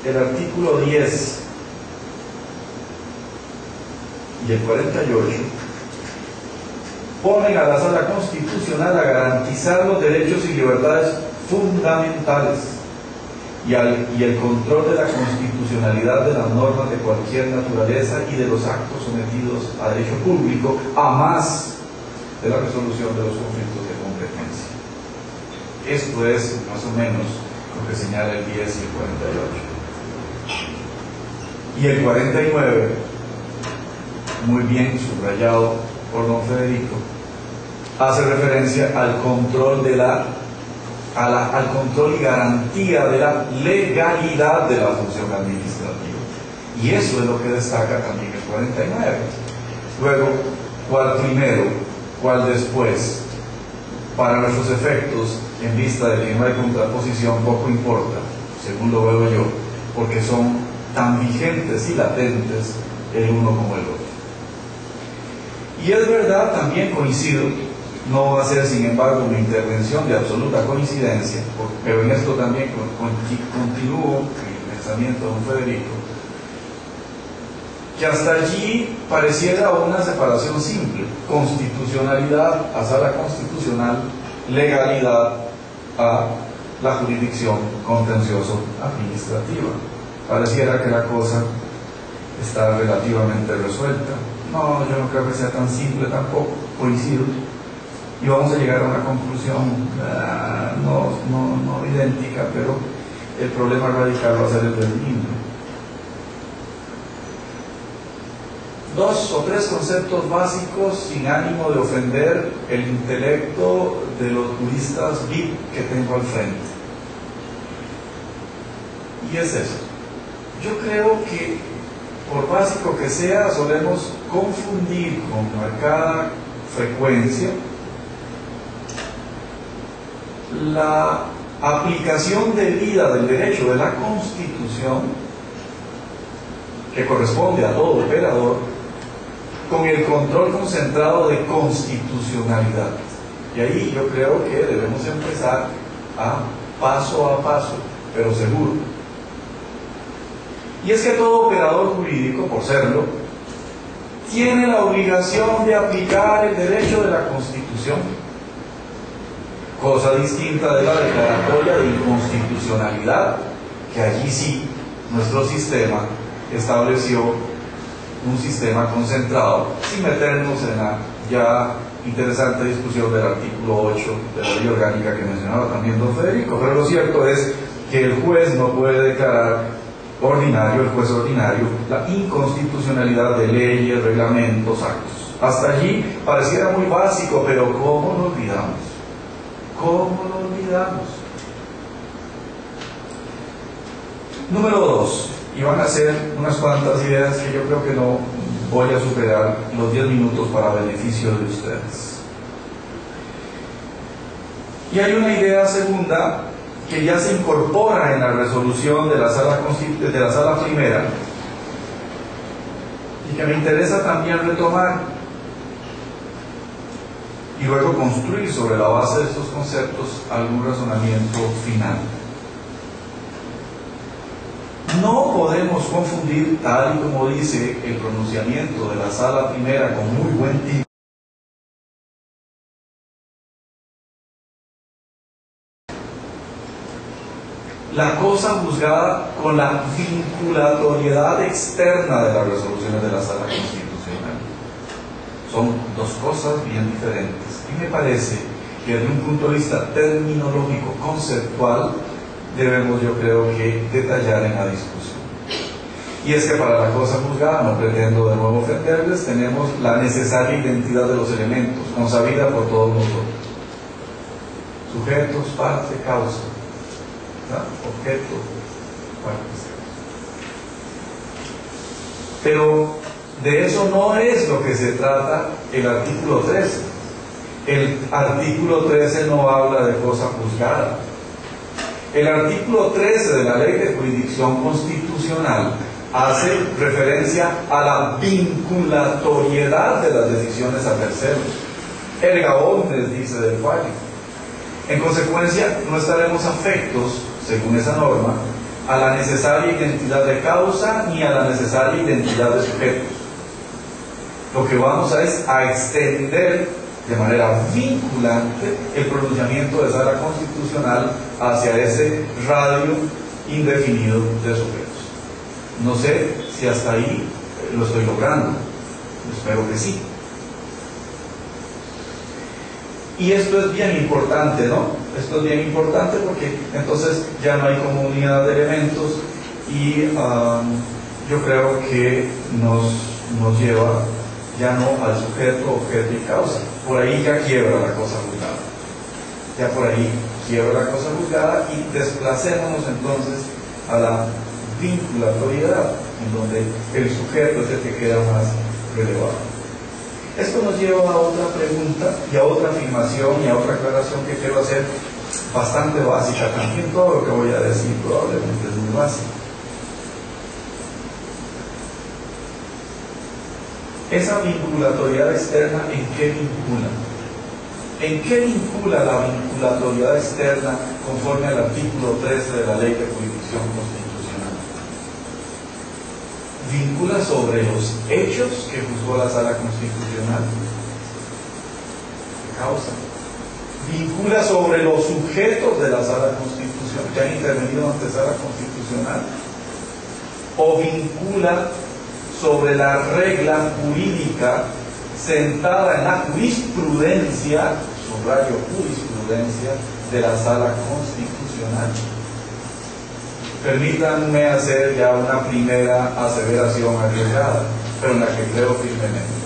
el artículo 10 y el 48 ponen a la Sala Constitucional a garantizar los derechos y libertades fundamentales y el control de la constitucionalidad de las normas de cualquier naturaleza y de los actos sometidos a derecho público, a más de la resolución de los conflictos de competencia. Esto es más o menos lo que señala el 10 y el 48. Y el 49, muy bien subrayado por don Federico, hace referencia al control al control y garantía de la legalidad de la función administrativa. Y eso es lo que destaca también el 49. Luego, ¿cuál primero? ¿Cuál después? para nuestros efectos, en vista de que no hay contraposición, poco importa, según lo veo yo, porque son tan vigentes y latentes el uno como el otro. Y es verdad, también coincido, no va a ser sin embargo una intervención de absoluta coincidencia, pero en esto también continúo en el pensamiento de don Federico, que hasta allí pareciera una separación simple: constitucionalidad a sala constitucional, legalidad a la jurisdicción contencioso administrativa. Pareciera que la cosa está relativamente resuelta. No, yo no creo que sea tan simple tampoco, coincido, y vamos a llegar a una conclusión no idéntica, pero el problema radical va a ser el del mismo. Dos o tres conceptos básicos sin ánimo de ofender el intelecto de los juristas VIP que tengo al frente. Y es eso. Yo creo que, por básico que sea, solemos confundir con marcada frecuencia la aplicación debida del derecho de la Constitución, que corresponde a todo operador, con el control concentrado de constitucionalidad. Y ahí yo creo que debemos empezar a paso, pero seguro. Y es que todo operador jurídico, por serlo, tiene la obligación de aplicar el derecho de la Constitución, cosa distinta de la declaratoria de inconstitucionalidad, que allí sí nuestro sistema estableció un sistema concentrado, sin meternos en la ya interesante discusión del artículo 8 de la ley orgánica que mencionaba también don Federico. Pero lo cierto es que el juez no puede declarar ordinario, el juez ordinario, la inconstitucionalidad de leyes, reglamentos, actos. Hasta allí pareciera muy básico, pero ¿cómo lo olvidamos? ¿Cómo lo olvidamos? Número 2, y van a ser unas cuantas ideas que yo creo que no voy a superar los 10 minutos para beneficio de ustedes. Y hay una idea segunda que ya se incorpora en la resolución de la sala primera y que me interesa también retomar y luego construir sobre la base de estos conceptos algún razonamiento final. No podemos confundir, tal y como dice el pronunciamiento de la sala primera con muy buen título, la cosa juzgada con la vinculatoriedad externa de las resoluciones de la sala constitucional. Son dos cosas bien diferentes. Y me parece que desde un punto de vista terminológico, conceptual, debemos, yo creo que, detallar en la discusión. Y es que para la cosa juzgada, no pretendo de nuevo ofenderles, tenemos la necesaria identidad de los elementos, consabida por todos nosotros. Sujetos, parte, causa. Objeto, parte. Pero de eso no es lo que se trata el artículo 13. El artículo 13 no habla de cosa juzgada. El artículo 13 de la Ley de Jurisdicción Constitucional hace referencia a la vinculatoriedad de las decisiones a terceros. Erga omnes, dice del fallo. En consecuencia, no estaremos afectos, según esa norma, a la necesaria identidad de causa ni a la necesaria identidad de sujetos. Lo que vamos a es a extender de manera vinculante el pronunciamiento de sala constitucional hacia ese radio indefinido de sujetos. No sé si hasta ahí lo estoy logrando, espero que sí. Y esto es bien importante, ¿no? Esto es bien importante porque entonces ya no hay comunidad de elementos y yo creo que nos lleva ya no al sujeto, objeto y causa. Por ahí ya quiebra la cosa juzgada. Ya por ahí quiebra la cosa juzgada y desplacémonos entonces a la vinculatoriedad, en donde el sujeto es el que queda más relevado. Esto nos lleva a otra pregunta y a otra afirmación y a otra aclaración que quiero hacer, bastante básica. También todo lo que voy a decir probablemente es muy básico. Esa vinculatoriedad externa, ¿en qué vincula? ¿En qué vincula la vinculatoriedad externa conforme al artículo 13 de la Ley de Jurisdicción Constitucional? Vincula sobre los hechos que juzgó la Sala Constitucional. ¿Qué causa? Vincula sobre los sujetos de la Sala Constitucional que han intervenido ante Sala Constitucional. O vincula sobre la regla jurídica sentada en la jurisprudencia, subrayo jurisprudencia, de la Sala Constitucional. Permítanme hacer ya una primera aseveración arriesgada, pero en la que creo firmemente.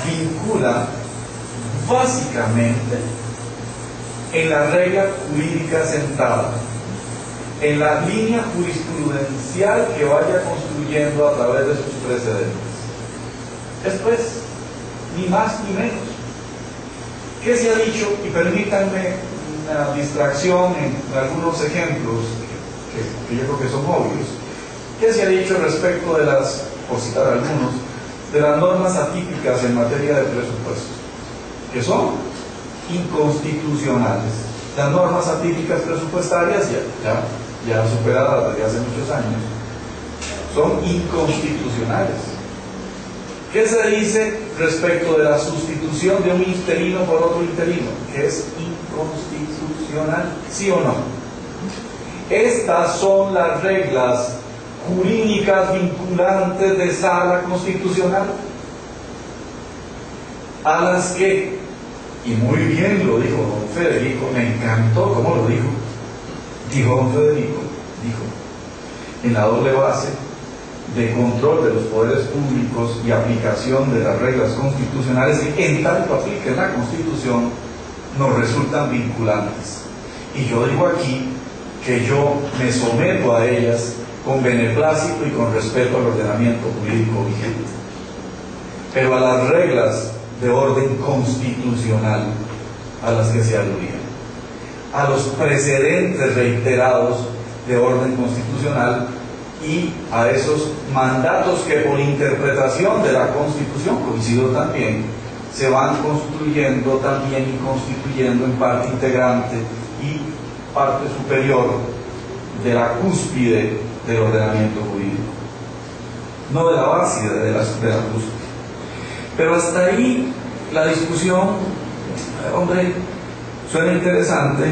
Vincula básicamente en la regla jurídica sentada, en la línea jurisprudencial que vaya construyendo a través de sus precedentes. Esto es, ni más ni menos. ¿Qué se ha dicho? Y permítanme una distracción en algunos ejemplos que yo creo que son obvios. ¿Qué se ha dicho respecto de las, por citar algunos, de las normas atípicas en materia de presupuestos? Que son inconstitucionales. Las normas atípicas presupuestarias ya superadas desde hace muchos años, son inconstitucionales. ¿Qué se dice respecto de la sustitución de un interino por otro interino? Que es inconstitucional, ¿sí o no? Estas son las reglas jurídicas vinculantes de Sala Constitucional, a las que, y muy bien lo dijo don Federico, me encantó cómo lo dijo. Dijo don Federico, en la doble base de control de los poderes públicos y aplicación de las reglas constitucionales que en tanto apliquen la Constitución nos resultan vinculantes. Y yo digo aquí que yo me someto a ellas con beneplácito y con respeto al ordenamiento jurídico vigente. Pero a las reglas de orden constitucional a las que se aludía, a los precedentes reiterados de orden constitucional y a esos mandatos que por interpretación de la Constitución, coincido también, se van construyendo también y constituyendo en parte integrante y parte superior de la cúspide del ordenamiento jurídico, no de la base de la cúspide. Pero hasta ahí la discusión, hombre, suena interesante,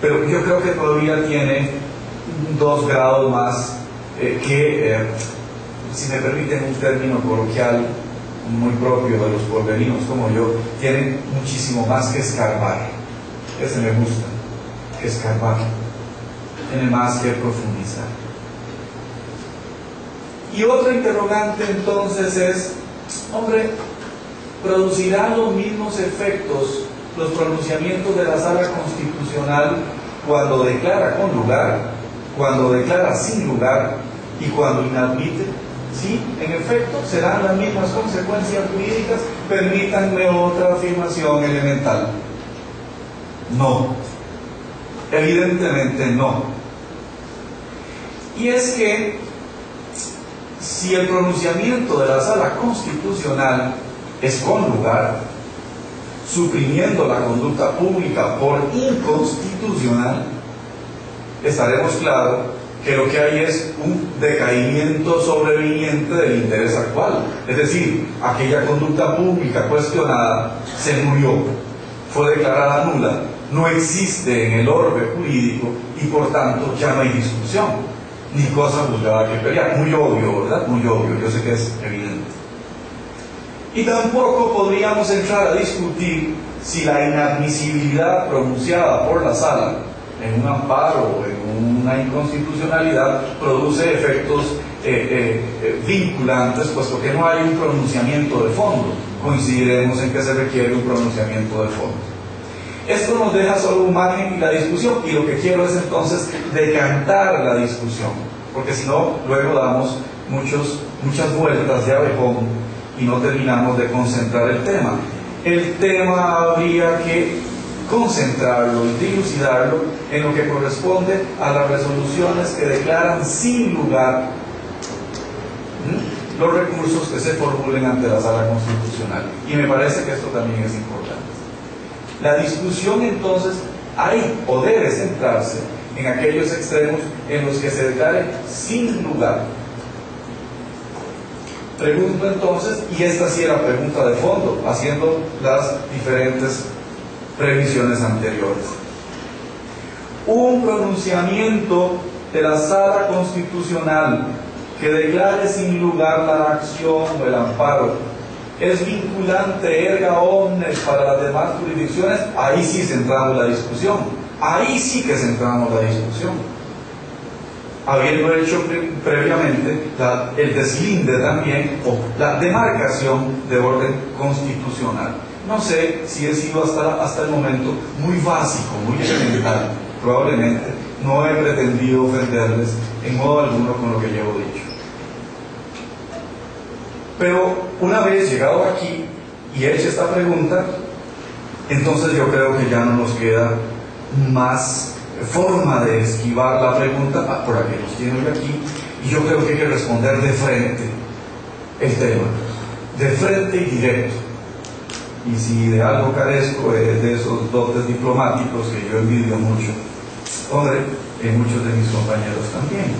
pero yo creo que todavía tiene 2 grados más si me permiten un término coloquial muy propio de los pueblerinos como yo, tienen muchísimo más que escarbar. Ese me gusta, que escarbar. Tiene más que profundizar. Y otra interrogante entonces es, hombre, ¿producirán los mismos efectos los pronunciamientos de la Sala Constitucional cuando declara con lugar, cuando declara sin lugar y cuando inadmite? Sí, en efecto, serán las mismas consecuencias jurídicas. Permítanme otra afirmación elemental. No. Evidentemente no. Y es que si el pronunciamiento de la Sala Constitucional es con lugar, suprimiendo la conducta pública por inconstitucional, estaremos claros que lo que hay es un decaimiento sobreviniente del interés actual. Es decir, aquella conducta pública cuestionada se murió, fue declarada nula, no existe en el orbe jurídico y por tanto ya no hay discusión, ni cosa juzgada que pelear. Muy obvio, ¿verdad? Muy obvio, yo sé que es evidente. Y tampoco podríamos entrar a discutir si la inadmisibilidad pronunciada por la Sala en un amparo o en una inconstitucionalidad produce efectos vinculantes, puesto que no hay un pronunciamiento de fondo. Coincidiremos en que se requiere un pronunciamiento de fondo. Esto nos deja solo un margen y la discusión, y lo que quiero es entonces decantar la discusión, porque si no, luego damos muchas vueltas de abejón y no terminamos de concentrar el tema. El tema habría que concentrarlo y dilucidarlo en lo que corresponde a las resoluciones que declaran sin lugar los recursos que se formulen ante la Sala Constitucional. Y me parece que esto también es importante. La discusión entonces hay o debe centrarse en aquellos extremos en los que se declare sin lugar. Pregunto entonces, y esta sí era pregunta de fondo, haciendo las diferentes previsiones anteriores. Un pronunciamiento de la Sala Constitucional que declare sin lugar la acción o el amparo es vinculante erga omnes para las demás jurisdicciones. Ahí sí centramos la discusión, ahí sí que centramos la discusión, habiendo hecho previamente el deslinde también o la demarcación de orden constitucional. No sé si he sido hasta el momento muy básico, muy elemental. Probablemente no he pretendido ofenderles en modo alguno con lo que llevo dicho. Pero una vez llegado aquí y hecha esta pregunta, entonces yo creo que ya no nos queda más forma de esquivar la pregunta por la que nos tiene hoy aquí, y yo creo que hay que responder de frente el tema, de frente y directo. Y si de algo carezco es de esos dotes diplomáticos que yo envidio mucho, hombre, en muchos de mis compañeros también.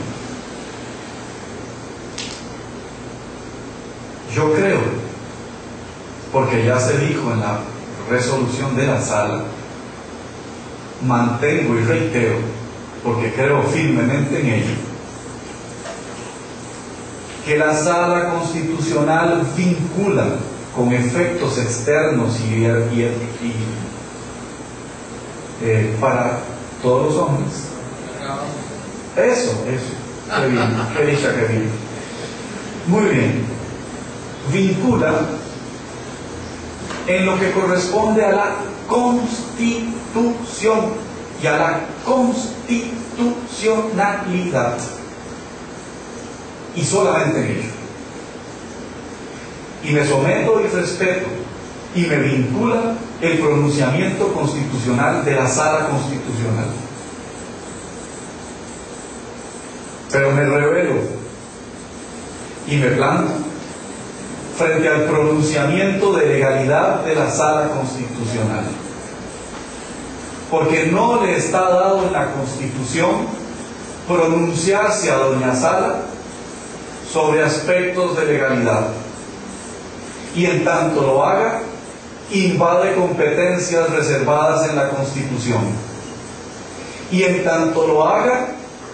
Yo creo, porque ya se dijo en la resolución de la sala, mantengo y reitero, porque creo firmemente en ello, que la Sala Constitucional vincula con efectos externos y para todos los hombres. Eso, qué bien, qué dicha, qué bien. Muy bien, vincula en lo que corresponde a la Constitución y a la constitucionalidad, y solamente en ello. Y me someto y respeto, y me vincula el pronunciamiento constitucional de la Sala Constitucional. Pero me revelo y me planto frente al pronunciamiento de legalidad de la Sala Constitucional, porque no le está dado en la Constitución pronunciarse a doña Sala sobre aspectos de legalidad, y en tanto lo haga, invade competencias reservadas en la Constitución, y en tanto lo haga,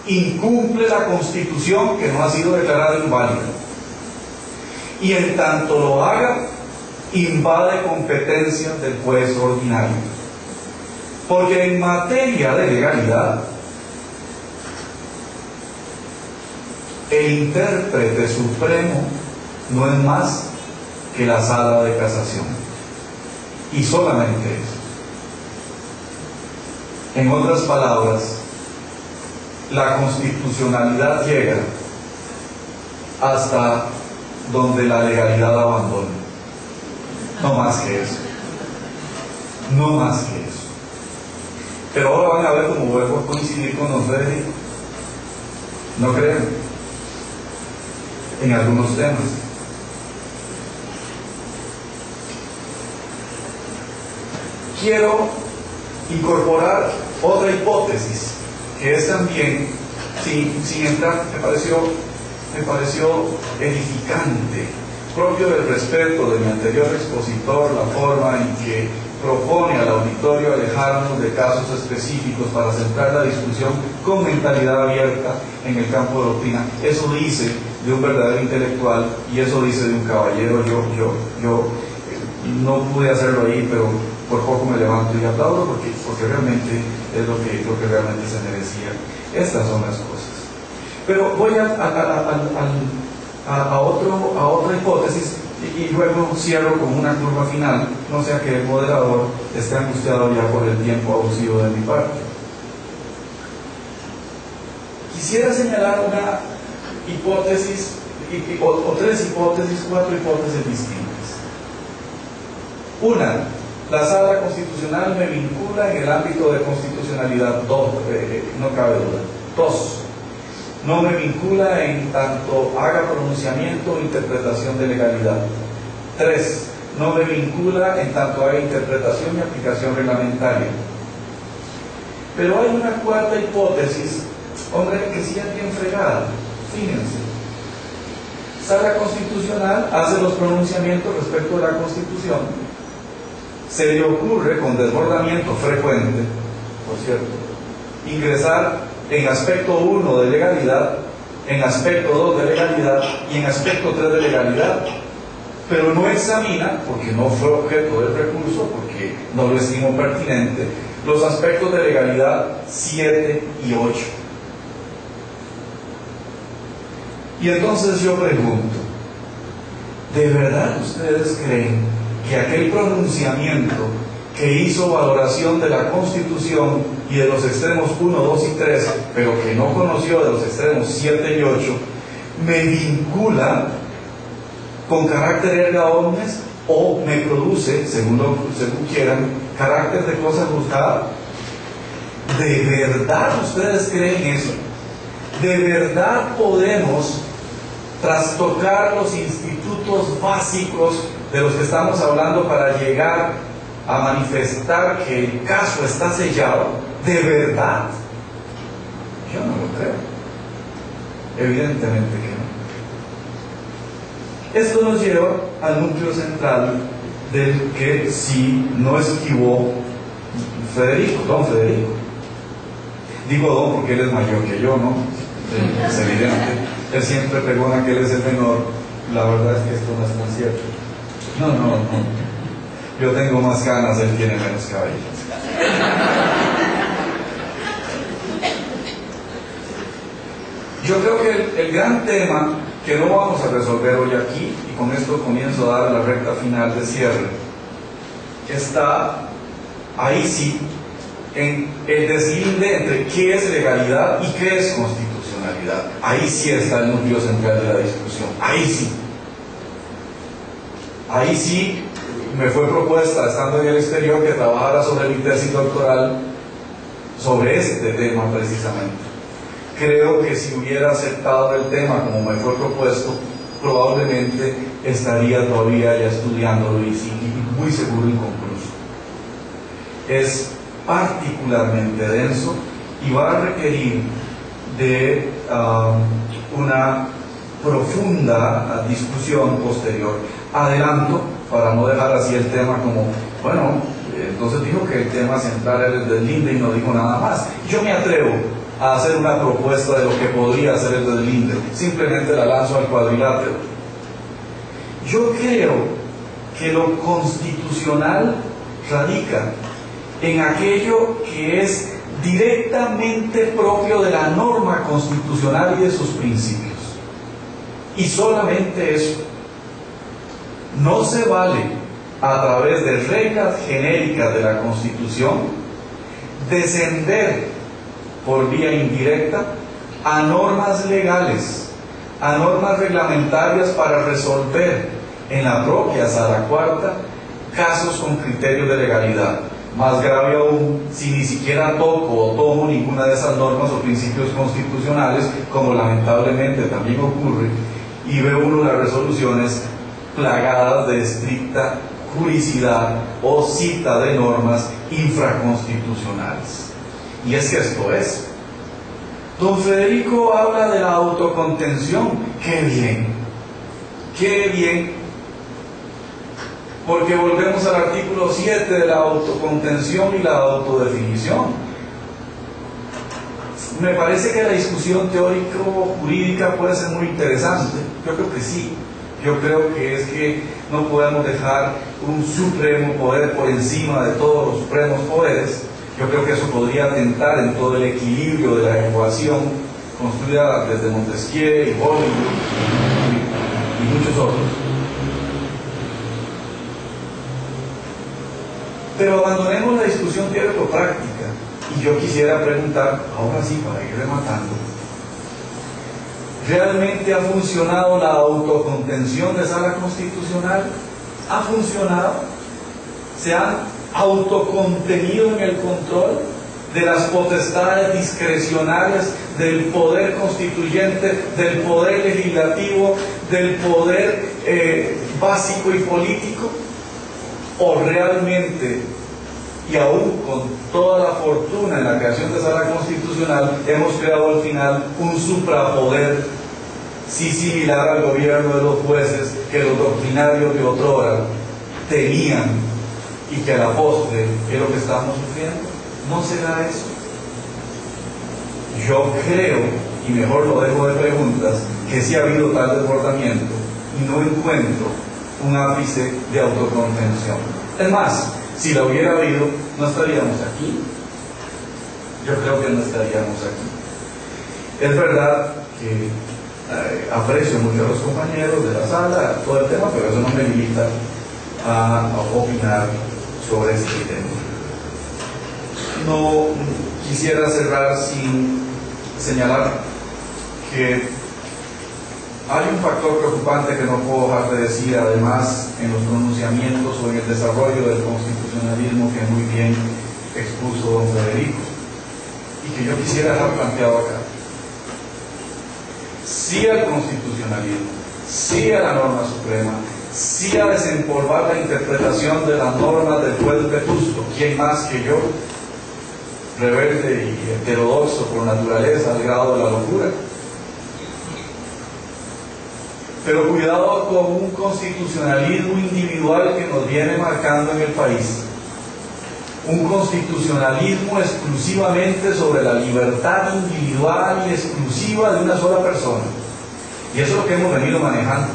incumple la Constitución que no ha sido declarada inválida, y en tanto lo haga, invade competencias del juez ordinario. Porque en materia de legalidad, el intérprete supremo no es más que la Sala de Casación, y solamente eso. En otras palabras, la constitucionalidad llega hasta donde la legalidad abandona. No más que eso. No más que eso. Pero ahora van a ver cómo vuelvo a coincidir con los reyes. ¿No creen? En algunos temas. Quiero incorporar otra hipótesis, que es también, sin entrar, me pareció edificante, propio del respeto de mi anterior expositor, la forma en que propone al auditorio alejarnos de casos específicos para centrar la discusión con mentalidad abierta en el campo de doctrina. Eso dice de un verdadero intelectual, y eso dice de un caballero. Yo no pude hacerlo ahí, pero por poco me levanto y aplaudo, porque realmente es lo que realmente se merecía. Estas son las cosas. Pero voy a otra hipótesis, y luego cierro con una curva final, no sea que el moderador esté angustiado ya por el tiempo abusivo de mi parte. Quisiera señalar una hipótesis o tres hipótesis, cuatro hipótesis distintas. Una, la Sala Constitucional me vincula en el ámbito de constitucionalidad. No cabe duda. Dos, no me vincula en tanto haga pronunciamiento o interpretación de legalidad. Tres, no me vincula en tanto haga interpretación y aplicación reglamentaria. Pero hay una cuarta hipótesis, hombre, que sí es bien fregada. Fíjense. Sala Constitucional hace los pronunciamientos respecto de la Constitución. Se le ocurre, con desbordamiento frecuente, por cierto, ingresar en aspecto 1 de legalidad, en aspecto 2 de legalidad y en aspecto 3 de legalidad, pero no examina, porque no fue objeto del recurso, porque no lo estimó pertinente, los aspectos de legalidad 7 y 8. Y entonces yo pregunto, ¿de verdad ustedes creen que aquel pronunciamiento que hizo valoración de la Constitución y de los extremos 1, 2 y 3, pero que no conoció de los extremos 7 y 8, me vincula con carácter erga omnes o me produce, según quieran, carácter de cosa juzgada? ¿De verdad ustedes creen eso? ¿De verdad podemos trastocar los institutos básicos de los que estamos hablando para llegar a manifestar que el caso está sellado? ¿De verdad? Yo no lo creo. Evidentemente que no. Esto nos lleva al núcleo central del que sí no esquivó don Federico. Digo don porque él es mayor que yo, ¿no? Es evidente. Él siempre pregona que él es el menor. La verdad es que esto no es tan cierto. No. Yo tengo más canas, él tiene menos cabello. Yo creo que el gran tema que no vamos a resolver hoy aquí, y con esto comienzo a dar la recta final de cierre, está ahí sí en el deslinde entre qué es legalidad y qué es constitucionalidad. Ahí sí está el núcleo central de la discusión. Ahí sí me fue propuesta, estando en el exterior, que trabajara sobre mi tesis doctoral sobre este tema precisamente. Creo que si hubiera aceptado el tema como me fue propuesto, probablemente estaría todavía ya estudiándolo y muy seguro inconcluso. Es particularmente denso y va a requerir de una profunda discusión posterior. Adelanto, para no dejar así el tema como, bueno, entonces dijo que el tema central era el deslinde y no dijo nada más. Yo me atrevo a hacer una propuesta de lo que podría ser el deslinde, simplemente la lanzo al cuadrilátero. Yo creo que lo constitucional radica en aquello que es directamente propio de la norma constitucional y de sus principios. Y solamente eso. No se vale, a través de reglas genéricas de la Constitución, descender por vía indirecta a normas legales, a normas reglamentarias para resolver en la propia Sala Cuarta casos con criterios de legalidad. Más grave aún, si ni siquiera toco o tomo ninguna de esas normas o principios constitucionales, como lamentablemente también ocurre, y ve uno las resoluciones plagadas de estricta juricidad o cita de normas infraconstitucionales. Y es que esto es. Don Federico habla de la autocontención. ¡Qué bien! ¡Qué bien! Porque volvemos al artículo 7 de la autocontención y la autodefinición. Me parece que la discusión teórico-jurídica puede ser muy interesante. Yo creo que sí. Yo creo que es que no podemos dejar un supremo poder por encima de todos los supremos poderes. Yo creo que eso podría atentar en todo el equilibrio de la ecuación construida desde Montesquieu y Hollywood y muchos otros. Pero abandonemos la discusión teórico-práctica y yo quisiera preguntar, ahora sí, para ir rematando, ¿Realmente ha funcionado la autocontención de sala constitucional? ¿Ha funcionado? ¿Se han autocontenido en el control de las potestades discrecionales del poder constituyente, del poder legislativo, del poder básico y político? ¿O realmente, y aún con toda la fortuna en la creación de sala constitucional, hemos creado al final un suprapoder, sí similar al gobierno de los jueces que los doctrinarios de otrora tenían y que a la postre es lo que estamos sufriendo? ¿No será eso? Yo creo, y mejor lo dejo de preguntas, que sí ha habido tal desbordamiento y no encuentro un ápice de autocontención. Es más, si la hubiera habido, no estaríamos aquí. Yo creo que no estaríamos aquí. Es verdad que aprecio mucho a los compañeros de la sala, todo el tema, pero eso no me limita a opinar sobre este tema. No quisiera cerrar sin señalar que hay un factor preocupante que no puedo dejar de decir, además, en los pronunciamientos o en el desarrollo del constitucionalismo que muy bien expuso don Federico, y que yo quisiera dejar planteado acá. Sí al constitucionalismo, sí a la norma suprema, sí a desempolvar la interpretación de las normas del juez vetusto. ¿Quién más que yo? Rebelde y heterodoxo por naturaleza, al grado de la locura. Pero cuidado con un constitucionalismo individual que nos viene marcando en el país. Un constitucionalismo exclusivamente sobre la libertad individual y exclusiva de una sola persona. Y eso es lo que hemos venido manejando.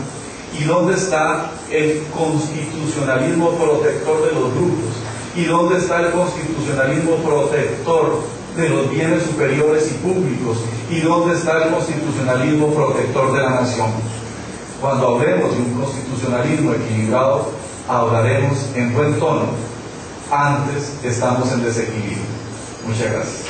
¿Y dónde está el constitucionalismo protector de los grupos? ¿Y dónde está el constitucionalismo protector de los bienes superiores y públicos? ¿Y dónde está el constitucionalismo protector de la nación? Cuando hablemos de un constitucionalismo equilibrado, hablaremos en buen tono. Antes estamos en desequilibrio. Muchas gracias.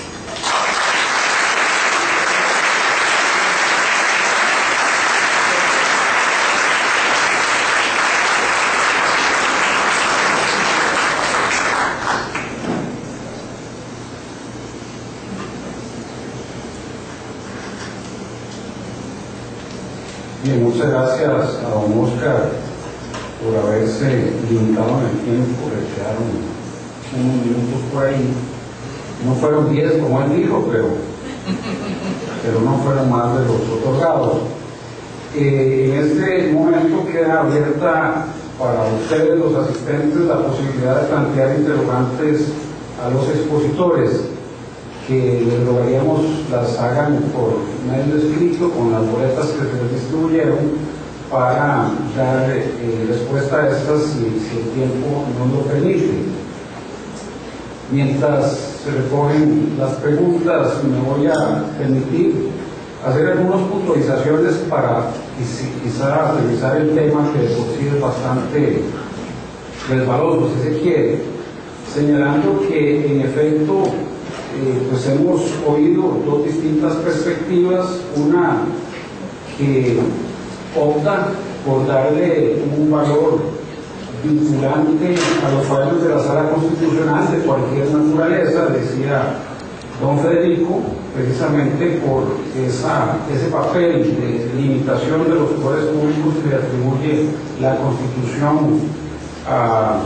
Bien, muchas gracias a don Oscar por haberse limitado en el tiempo, le quedaron unos minutos por ahí. No fueron 10 como él dijo, pero no fueron más de los otorgados. En este momento queda abierta para ustedes, los asistentes, la posibilidad de plantear interrogantes a los expositores, que les rogaríamos las hagan por medio escrito con las boletas que se les distribuyeron para dar respuesta a estas si el tiempo nos lo permite. Mientras se recogen las preguntas, me voy a permitir hacer algunas puntualizaciones para quizá revisar el tema, que de por sí es bastante resbaloso, si se quiere, señalando que en efecto pues hemos oído dos distintas perspectivas, una que opta por darle un valor vinculante a los fallos de la Sala Constitucional de cualquier naturaleza, decía don Federico, precisamente por ese papel de limitación de los poderes públicos que le atribuye la Constitución a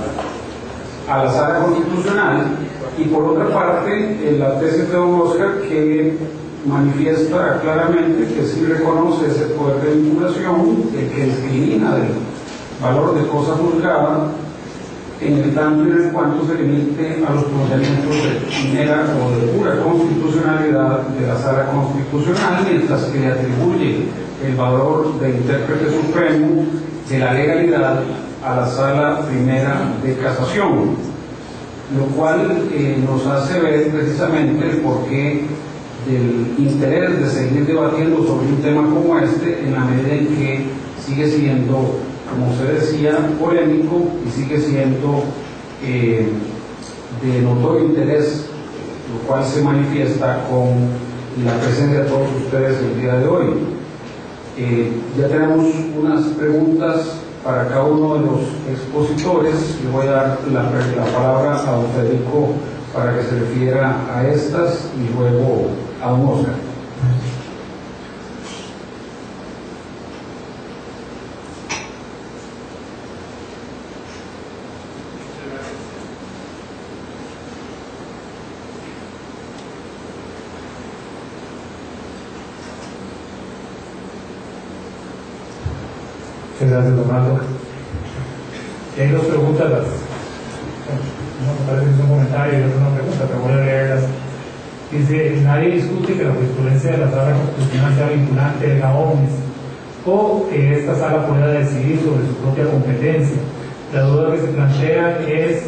la Sala Constitucional. Y por otra parte, la tesis de don Oscar, que manifiesta claramente que sí reconoce ese poder de vinculación, que discrimina del valor de cosa juzgada, en el tanto y en el cuanto se limite a los pronunciamientos de mera o de pura constitucionalidad de la Sala Constitucional, mientras que le atribuye el valor de intérprete supremo de la legalidad a la Sala Primera de Casación, lo cual nos hace ver precisamente el porqué del interés de seguir debatiendo sobre un tema como este, en la medida en que sigue siendo, como se decía, polémico y sigue siendo de notorio interés, lo cual se manifiesta con la presencia de todos ustedes el día de hoy. Ya tenemos unas preguntas para cada uno de los expositores. Le voy a dar la palabra a don Federico para que se refiera a estas y luego a don Oscar. Muchas gracias, Donaldo. Hay dos preguntas, una me parece que es un comentario y otra una pregunta, pero voy a leerlas. Dice, nadie discute que la jurisprudencia de la sala constitucional sea vinculante de la OMS o que esta sala pueda decidir sobre su propia competencia. La duda que se plantea es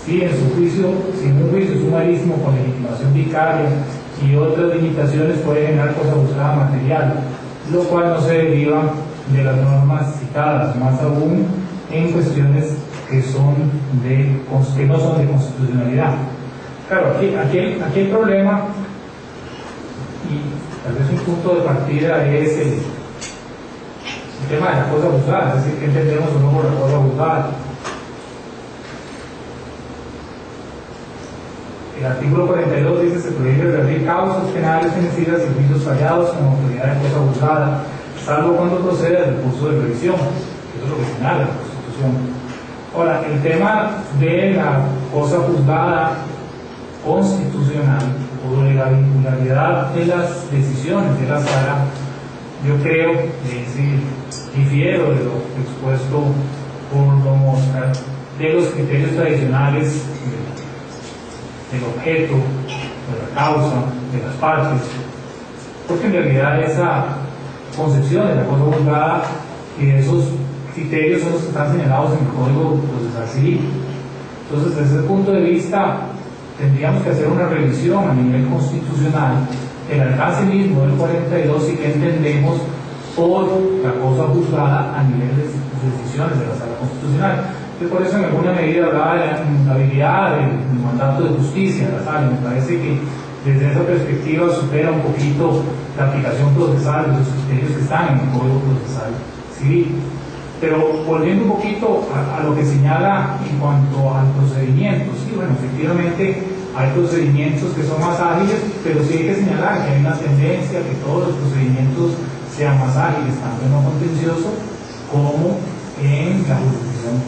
si en su juicio, si en un juicio sumarísimo con legitimación vicaria y otras limitaciones puede generar cosa buscada material, lo cual no se deriva de las normas citadas, más aún en cuestiones que no son de constitucionalidad. Claro, aquí el problema, y tal vez un punto de partida, es el tema de la cosa juzgada, es decir, ¿qué entendemos o no por la cosa juzgada? El artículo 42 dice: se prohíbe reabrir causas penales vencidas y juicios fallados con autoridad de cosa juzgada, salvo cuando procede del recurso de revisión. Eso es lo que señala la Constitución. Ahora, el tema de la cosa juzgada constitucional o de la vincularidad de las decisiones de la sala, yo creo, difiero de lo expuesto por don Oscar, de los criterios tradicionales del objeto, de la causa, de las partes, porque en realidad esa concepción de la cosa juzgada y esos criterios son los que están señalados en el Código Procesal Civil. Entonces, desde ese punto de vista, tendríamos que hacer una revisión a nivel constitucional del alcance mismo del 42 y que entendemos por la cosa juzgada a nivel de decisiones de la Sala Constitucional. Yo por eso en alguna medida hablaba de la inmutabilidad del mandato de justicia de la Sala. Me parece que desde esa perspectiva supera un poquito la aplicación procesal de los criterios que están en el Código Procesal Civil. Pero volviendo un poquito a lo que señala en cuanto al procedimiento, sí, bueno, efectivamente hay procedimientos que son más ágiles, pero sí hay que señalar que hay una tendencia a que todos los procedimientos sean más ágiles, tanto en lo contencioso como en la jurisdicción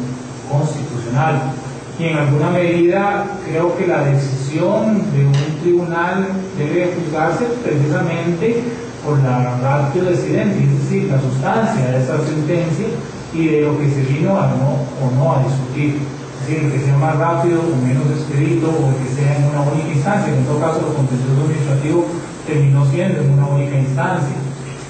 constitucional. Y en alguna medida creo que la decisión de un tribunal debe juzgarse precisamente por la ratio decidente, es decir, la sustancia de esa sentencia y de lo que se vino o no a discutir. Es decir, que sea más rápido o menos expedito, o que sea en una única instancia. En todo caso, lo contencioso administrativo terminó siendo en una única instancia,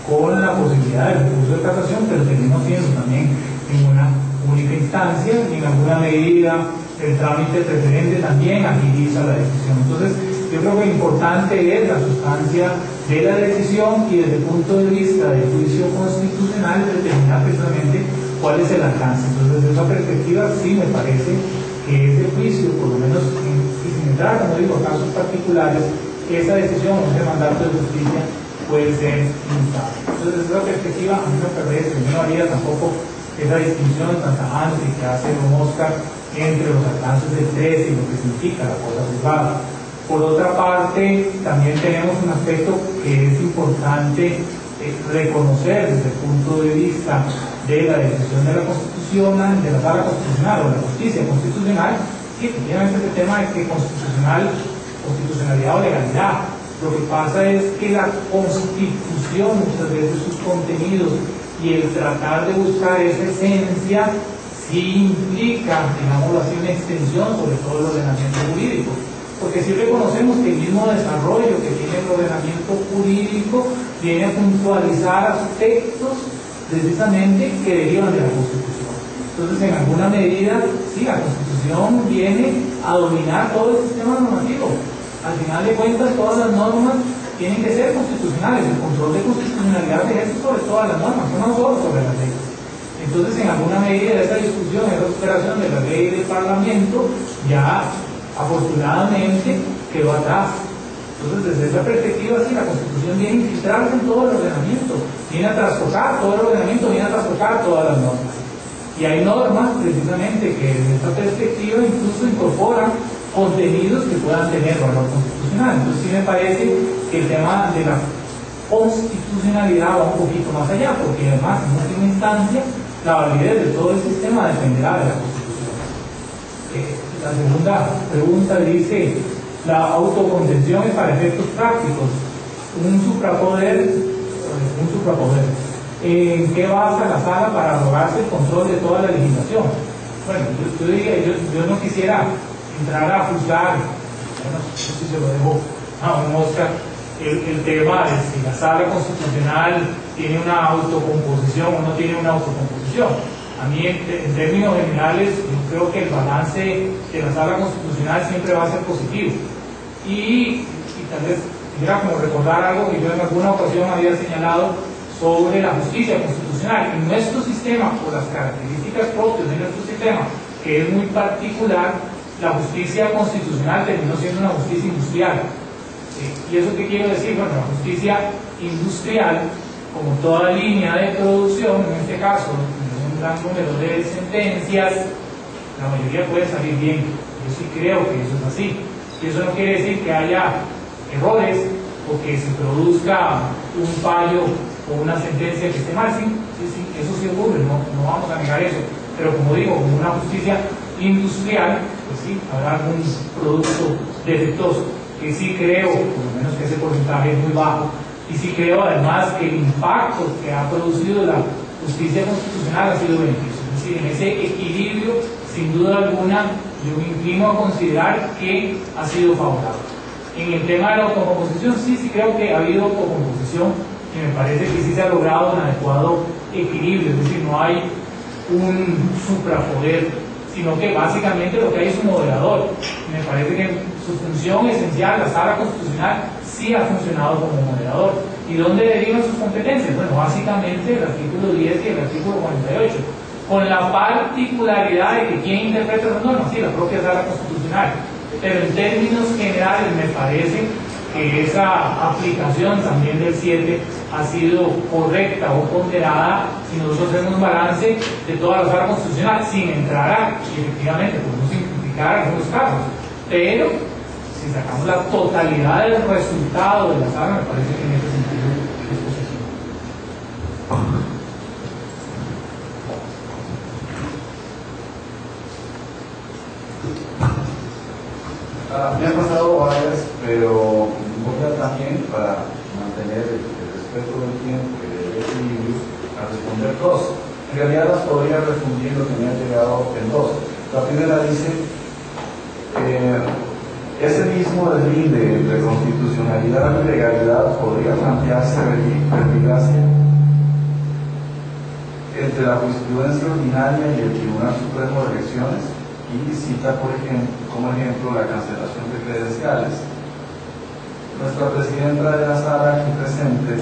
con la posibilidad del recurso de casación, pero terminó siendo también en una única instancia, y en alguna medida el trámite preferente también agiliza la decisión. Entonces, yo creo que lo importante es la sustancia de la decisión y desde el punto de vista del juicio constitucional determinar precisamente cuál es el alcance. Entonces, desde esa perspectiva sí me parece que ese juicio, por lo menos sin entrar, como digo, a casos particulares, esa decisión o ese mandato de justicia puede ser inmutable. Entonces, desde esa perspectiva a mí me parece que no haría tampoco esa distinción tan tajante que hace don Oscar entre los alcances del 3 y lo que significa la cosa juzgada. Por otra parte, también tenemos un aspecto que es importante reconocer desde el punto de vista de la decisión de la Constitución, de la Sala Constitucional o de la justicia constitucional, que efectivamente este tema de que constitucionalidad o legalidad. Lo que pasa es que la Constitución, muchas veces sus contenidos y el tratar de buscar esa esencia, sí implica, digámoslo así, una extensión sobre todo el ordenamiento jurídico. Porque si reconocemos que el mismo desarrollo que tiene el ordenamiento jurídico viene a puntualizar aspectos precisamente que derivan de la Constitución. Entonces, en alguna medida, sí, la Constitución viene a dominar todo el sistema normativo. Al final de cuentas, todas las normas tienen que ser constitucionales. El control de constitucionalidad se ejerce sobre todas las normas, no solo sobre las leyes. Entonces, en alguna medida, esa discusión, esa superación de la ley del Parlamento ya afortunadamente quedó atrás. Entonces, desde esa perspectiva, sí, la Constitución viene a infiltrarse en todo el ordenamiento, viene a trastocar todo el ordenamiento, viene a trastocar todas las normas. Y hay normas, precisamente, que desde esta perspectiva incluso incorporan contenidos que puedan tener valor constitucional. Entonces, sí me parece que el tema de la constitucionalidad va un poquito más allá, porque además, en última instancia, la validez de todo el sistema dependerá de la Constitución. La segunda pregunta dice: la autocontención es para efectos prácticos un suprapoder. ¿En qué basa la sala para arrogarse el control de toda la legislación? Bueno, yo no quisiera entrar a juzgar, bueno, no sé si se lo dejo a un Oscar, el tema de si la sala constitucional tiene una autocomposición o no tiene una autocomposición. A mí, en términos generales, yo creo que el balance de la sala constitucional siempre va a ser positivo. Y tal vez quisiera como recordar algo que yo en alguna ocasión había señalado sobre la justicia constitucional. En nuestro sistema, por las características propias de nuestro sistema, que es muy particular, la justicia constitucional terminó siendo una justicia industrial. ¿Y eso qué quiero decir? Bueno, la justicia industrial, como toda línea de producción, en este caso, un gran número de sentencias, la mayoría puede salir bien. Yo sí creo que eso es así. Y eso no quiere decir que haya errores o que se produzca un fallo o una sentencia que esté mal. Sí, eso sí ocurre, no vamos a negar eso. Pero como digo, como una justicia industrial, pues sí, habrá algún producto defectuoso, que sí creo, por lo menos que ese porcentaje es muy bajo, y sí creo además que el impacto que ha producido la justicia constitucional ha sido beneficioso. Es decir, en ese equilibrio, sin duda alguna, yo me inclino a considerar que ha sido favorable. En el tema de la autocomposición, sí creo que ha habido autocomposición, y me parece que sí se ha logrado un adecuado equilibrio, es decir, no hay un suprapoder, sino que básicamente lo que hay es un moderador. Me parece que su función esencial, la sala constitucional, sí ha funcionado como moderador. ¿Y dónde derivan sus competencias? Bueno, básicamente el artículo 10 y el artículo 48, con la particularidad de que quien interpreta las normas, sí, la propia sala constitucional. Pero en términos generales me parece que esa aplicación también del 7 ha sido correcta o ponderada si nosotros hacemos un balance de toda la sala constitucional, sin entrar a, y efectivamente, podemos simplificar algunos casos, pero si sacamos la totalidad del resultado de la sala, me parece que en ese sentido es positivo. Me han pasado varias, pero voy a también, para mantener el respeto del tiempo y del equilibrio, a responder dos. En realidad las podría refundir lo que me ha llegado en dos. La primera dice, ese mismo deslinde entre constitucionalidad y legalidad podría plantearse verbigracia entre la jurisprudencia ordinaria y el Tribunal Supremo de Elecciones, y cita como ejemplo la cancelación de credenciales. Nuestra presidenta de la sala aquí presente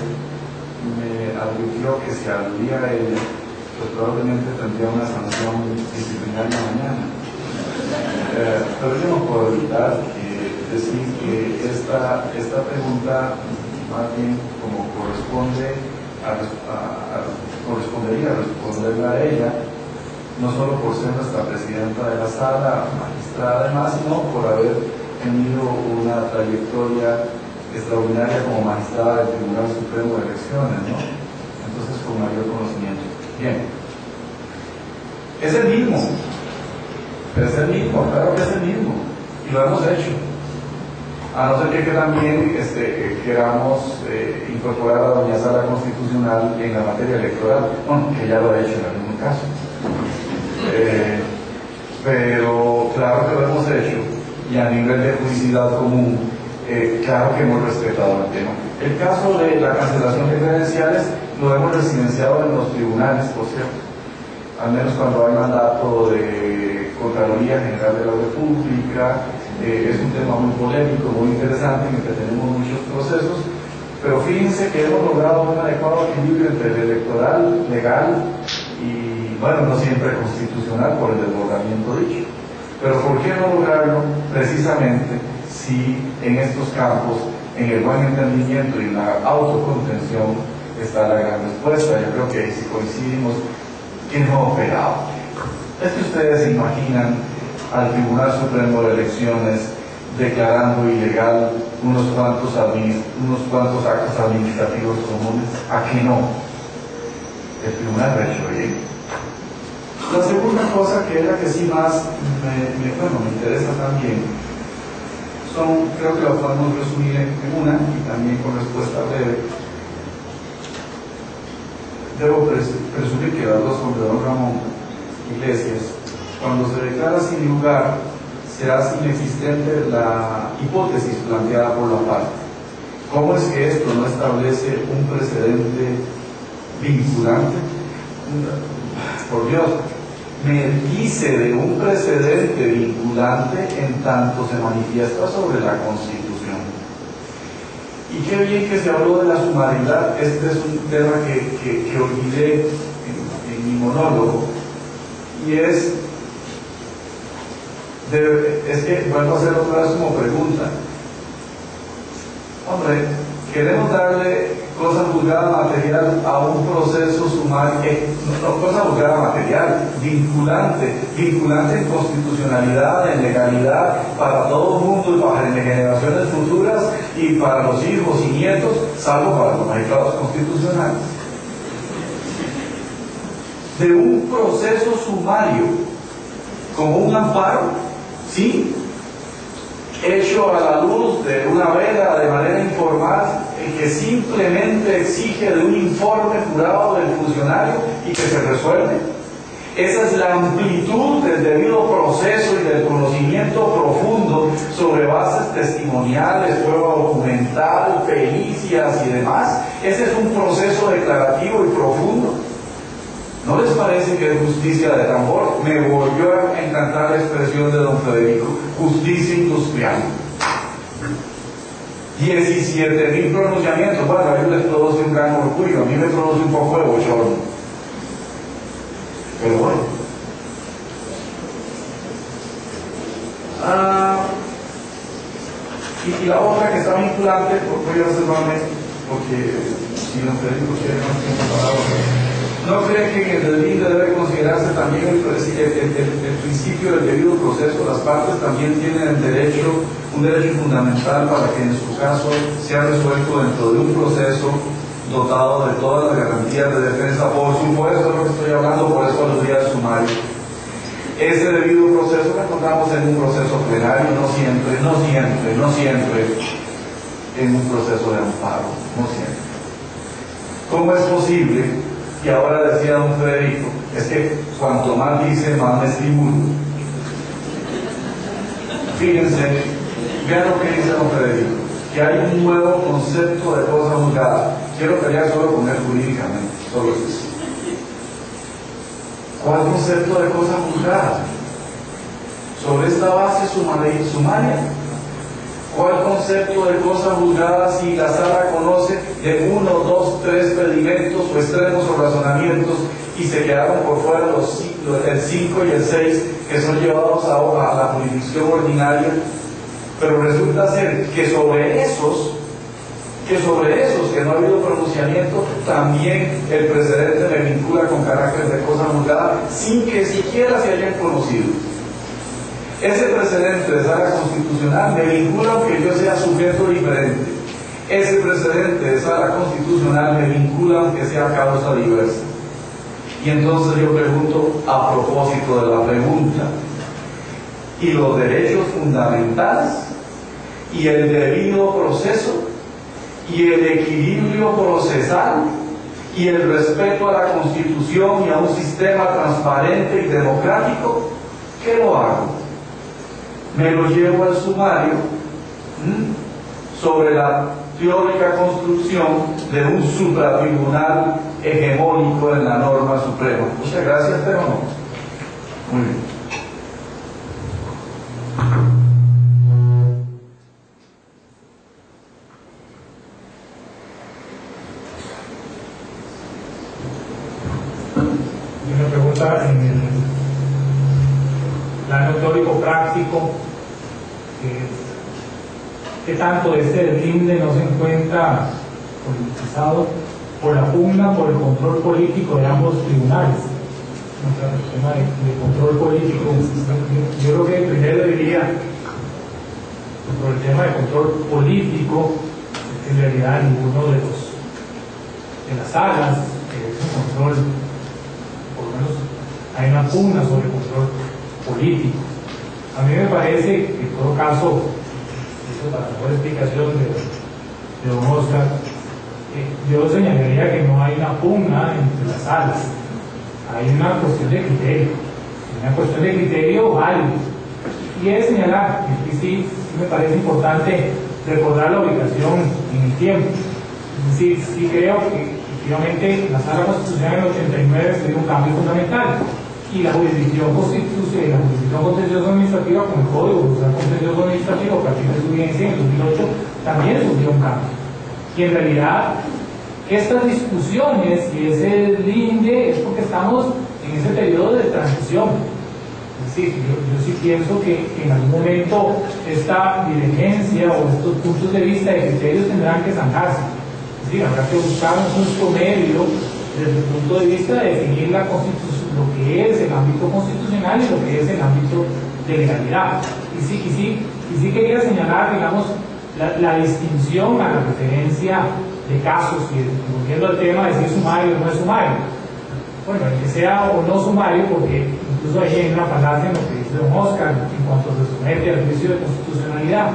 me advirtió que si aludía a ella, pues probablemente tendría una sanción disciplinaria mañana. Pero yo no puedo evitar decir que esta pregunta más bien como correspondería responderla a ella, no solo por ser nuestra presidenta de la sala, magistrada además, sino por haber tenido una trayectoria extraordinaria como magistrada del Tribunal Supremo de Elecciones, ¿no? Entonces, con mayor conocimiento. Bien. Es el mismo, claro que es el mismo, y lo hemos hecho. A no ser que también queramos incorporar a doña Sala Constitucional en la materia electoral, bueno, que ya lo ha hecho en algún caso. Pero claro que lo hemos hecho, y a nivel de judicidad común, claro que hemos respetado el tema. El caso de la cancelación de credenciales lo hemos residenciado en los tribunales, por cierto, al menos cuando hay mandato de Contraloría General de la República. Es un tema muy polémico, muy interesante, en el que tenemos muchos procesos, pero fíjense que hemos logrado un adecuado equilibrio entre el electoral, legal y, bueno, no siempre constitucional por el desbordamiento dicho. Pero ¿por qué no lograrlo? Precisamente si en estos campos en el buen entendimiento y en la autocontención está la gran respuesta. Yo creo que si coincidimos, ¿quién no ha operado? Es que ustedes se imaginan al Tribunal Supremo de Elecciones declarando ilegal unos cuantos actos administrativos comunes. ¿A qué no? El tribunal lo ha hecho bien. La segunda cosa, que es la que sí más me interesa también, creo que la podemos resumir en una, y también con respuesta breve. Debo presumir que las dos son de don Ramón Iglesias. Cuando se declara sin lugar, se hace inexistente la hipótesis planteada por la parte. ¿Cómo es que esto no establece un precedente vinculante? Por Dios, me dice de un precedente vinculante en tanto se manifiesta sobre la Constitución. Y qué bien que se habló de la sumariedad. Este es un tema que olvidé en mi monólogo, y es que vuelvo a hacer otra vez como pregunta. Hombre, queremos darle cosa juzgada material a un proceso sumario, no cosa juzgada material, vinculante en constitucionalidad, en legalidad, para todo el mundo y para generaciones futuras y para los hijos y nietos, salvo para los magistrados constitucionales. De un proceso sumario como un amparo, ¿sí?, hecho a la luz de una vela de manera informal, que simplemente exige de un informe jurado del funcionario y que se resuelve. Esa es la amplitud del debido proceso y del conocimiento profundo sobre bases testimoniales, prueba documental, pericias y demás. Ese es un proceso declarativo y profundo. ¿No les parece que es justicia de tambor? Me volvió a encantar la expresión de don Federico, justicia industrial. 17.000 pronunciamientos. Bueno, a ellos les produce un gran orgullo, a mí me produce un poco de bochorno. Pero bueno. Y la otra que está vinculante, voy a reservarme, porque si don Federico quiere más tiempo para hablar. ¿No cree que en el debido debe considerarse también el principio del debido proceso? Las partes también tienen un derecho fundamental para que en su caso sea resuelto dentro de un proceso dotado de todas las garantías de defensa. Por supuesto, es lo que estoy hablando, por eso aludía al sumario. Ese debido proceso lo encontramos en un proceso plenario, no siempre en un proceso de amparo, no siempre. ¿Cómo es posible? Y ahora decía don Federico, es que cuanto más dice, más me estimulo. Fíjense, vean lo que dice don Federico, que hay un nuevo concepto de cosa juzgada. Quiero pelear solo con él jurídicamente, solo eso. ¿Cuál concepto de cosa juzgada? Sobre esta base sumaria. ¿Cuál concepto de cosa juzgada si la sala conoce de 1, 2, 3 pedimentos o extremos o razonamientos y se quedaron por fuera el 5 y el 6 que son llevados a la jurisdicción ordinaria? Pero resulta ser que sobre esos que no ha habido pronunciamiento, también el precedente me vincula con carácter de cosa juzgada sin que siquiera se hayan conocido. Ese precedente de sala constitucional me vincula aunque yo sea sujeto diferente. Ese precedente de sala constitucional me vincula aunque sea causa diversa. Y entonces yo pregunto, a propósito de la pregunta, ¿y los derechos fundamentales? ¿Y el debido proceso? ¿Y el equilibrio procesal? ¿Y el respeto a la Constitución y a un sistema transparente y democrático? ¿Qué lo hago? Me lo llevo al sumario sobre la teórica construcción de un supratribunal hegemónico en la norma suprema. Muchas gracias, pero no. Muy bien. Y una pregunta en el plano teórico práctico, qué tanto este deslinde no se encuentra politizado por la pugna por el control político de ambos tribunales. El tema de control político, yo creo que primero diría, por el tema de control político, en realidad ninguno de las salas es un control, por lo menos hay una pugna sobre el control político. A mí me parece que en todo caso, eso para la mejor explicación de don Oscar, yo señalaría que no hay una pugna entre las salas, hay una cuestión de criterio válido. Y es señalar, y sí me parece importante recordar la ubicación en el tiempo. Es decir, sí creo que efectivamente la Sala Constitucional en el 89 fue un cambio fundamental, y la jurisdicción constitucional, la jurisdicción contencioso administrativa con el Código Contencioso Administrativo a partir de su vigencia en el 2008 también sufrió un cambio. Y en realidad estas discusiones y ese linde es porque estamos en ese periodo de transición. Es decir, yo sí pienso que en algún momento esta divergencia o estos puntos de vista y criterios tendrán que zanjarse. Es decir, habrá que buscar un punto medio desde el punto de vista de definir la constitución, lo que es el ámbito constitucional y lo que es el ámbito de legalidad. Y sí quería señalar, digamos, la distinción a la referencia de casos, y volviendo al tema de si es sumario o no es sumario. Bueno, el que sea o no sumario, porque incluso ahí hay una falacia en lo que dice don Oscar en cuanto se somete al juicio de constitucionalidad.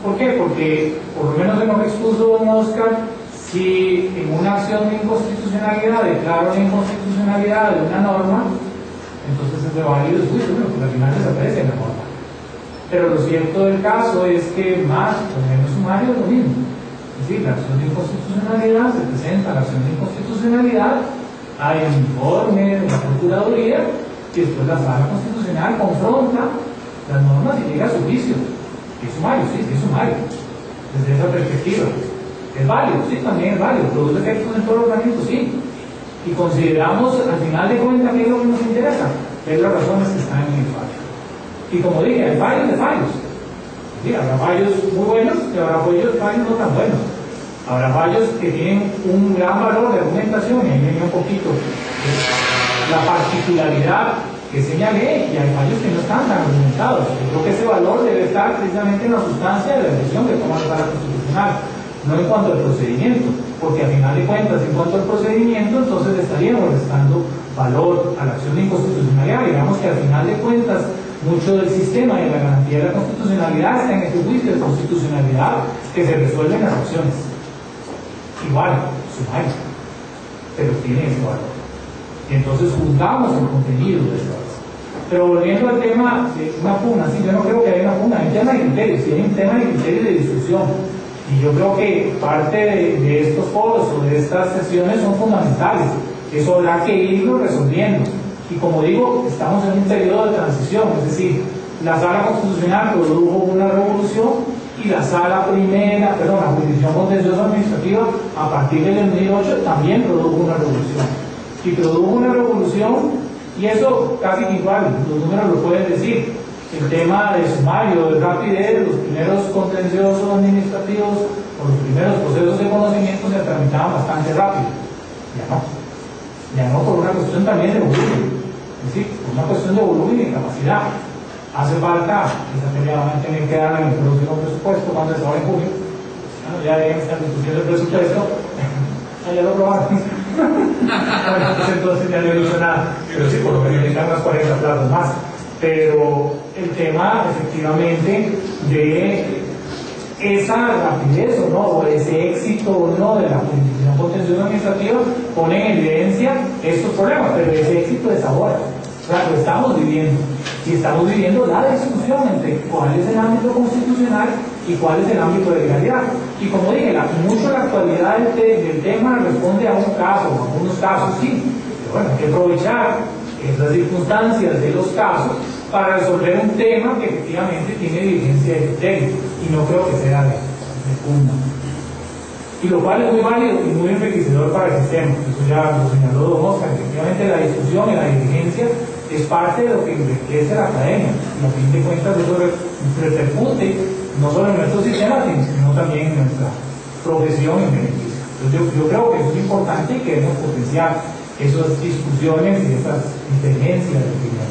¿Por qué? Porque, por lo menos en lo que expuso don Oscar, si en una acción de inconstitucionalidad declaro la inconstitucionalidad de una norma, entonces es de válido el juicio, porque al final desaparece la norma. Pero lo cierto del caso es que más o menos sumario es lo mismo. Es decir, la acción de inconstitucionalidad se presenta, la acción de inconstitucionalidad, hay un informe de la Procuraduría y después la Sala Constitucional confronta las normas y llega a su juicio. Es sumario, sí, es sumario. Desde esa perspectiva. ¿Es válido? Sí, también es válido. ¿Produce efectos en todo el organismo? Sí. Y consideramos, al final de cuentas, qué es lo que nos interesa, ver las razones que están en el fallo. Y como dije, hay fallos de fallos. Sí, habrá fallos muy buenos y habrá fallos no tan buenos. Habrá fallos que tienen un gran valor de argumentación, y ahí viene un poquito la particularidad que señalé, y hay fallos que no están tan argumentados. Yo creo que ese valor debe estar precisamente en la sustancia de la decisión que toma la Sala Constitucional, no en cuanto al procedimiento, porque al final de cuentas, en cuanto al procedimiento, entonces estaríamos restando valor a la acción de inconstitucionalidad. Digamos que al final de cuentas, mucho del sistema y de la garantía de la constitucionalidad está en este juicio de constitucionalidad que se resuelve en las acciones. Igual, sumario, pero tiene ese valor. Y entonces juzgamos el contenido de esa base. Pero volviendo al tema de una pugna, sí, yo no creo que haya una pugna, hay un tema de criterios, sí hay un tema de criterios de discusión. Y yo creo que parte de estos foros o de estas sesiones son fundamentales. Eso habrá que irlo resolviendo. Y como digo, estamos en un periodo de transición, es decir, la Sala Constitucional produjo una revolución y la la Jurisdicción Contencioso Administrativa a partir del 2008 también produjo una revolución. Y produjo una revolución, y eso casi que igual, los números lo pueden decir. El tema de sumario, de rapidez, los primeros contenciosos administrativos o los primeros procesos de conocimiento se tramitaban bastante rápido. Ya no por una cuestión también de volumen, es decir, por una cuestión de volumen y de capacidad. Hace falta, esa pelea van a tener que dar en el próximo presupuesto cuando se va en junio. Bueno, ya deben estar discutiendo el presupuesto. Ya lo probaron. Bueno, pues entonces ya no he dicho nada, pero sí, por lo menos necesitan unas 40 plazas más. Pero el tema efectivamente de esa rapidez o no, o ese éxito o no de la jurisdicción contencioso administrativa pone en evidencia estos problemas, pero ese éxito es ahora. O sea, lo estamos viviendo. Y estamos viviendo la discusión entre cuál es el ámbito constitucional y cuál es el ámbito de legalidad. Y como dije, mucho la actualidad del tema responde a un caso, a algunos casos sí, pero bueno, hay que aprovechar esas circunstancias de los casos para resolver un tema que efectivamente tiene diligencia de criterio, y no creo que sea de pugna. Y lo cual es muy válido y muy enriquecedor para el sistema. Eso ya lo señaló don Oscar. Efectivamente, la discusión y la diligencia es parte de lo que enriquece la academia. Y a fin de cuentas, eso repercute no solo en nuestro sistema, sino también en nuestra profesión en beneficio. Entonces yo creo que eso es importante y queremos potenciar esas discusiones y esas diferencias de opinión.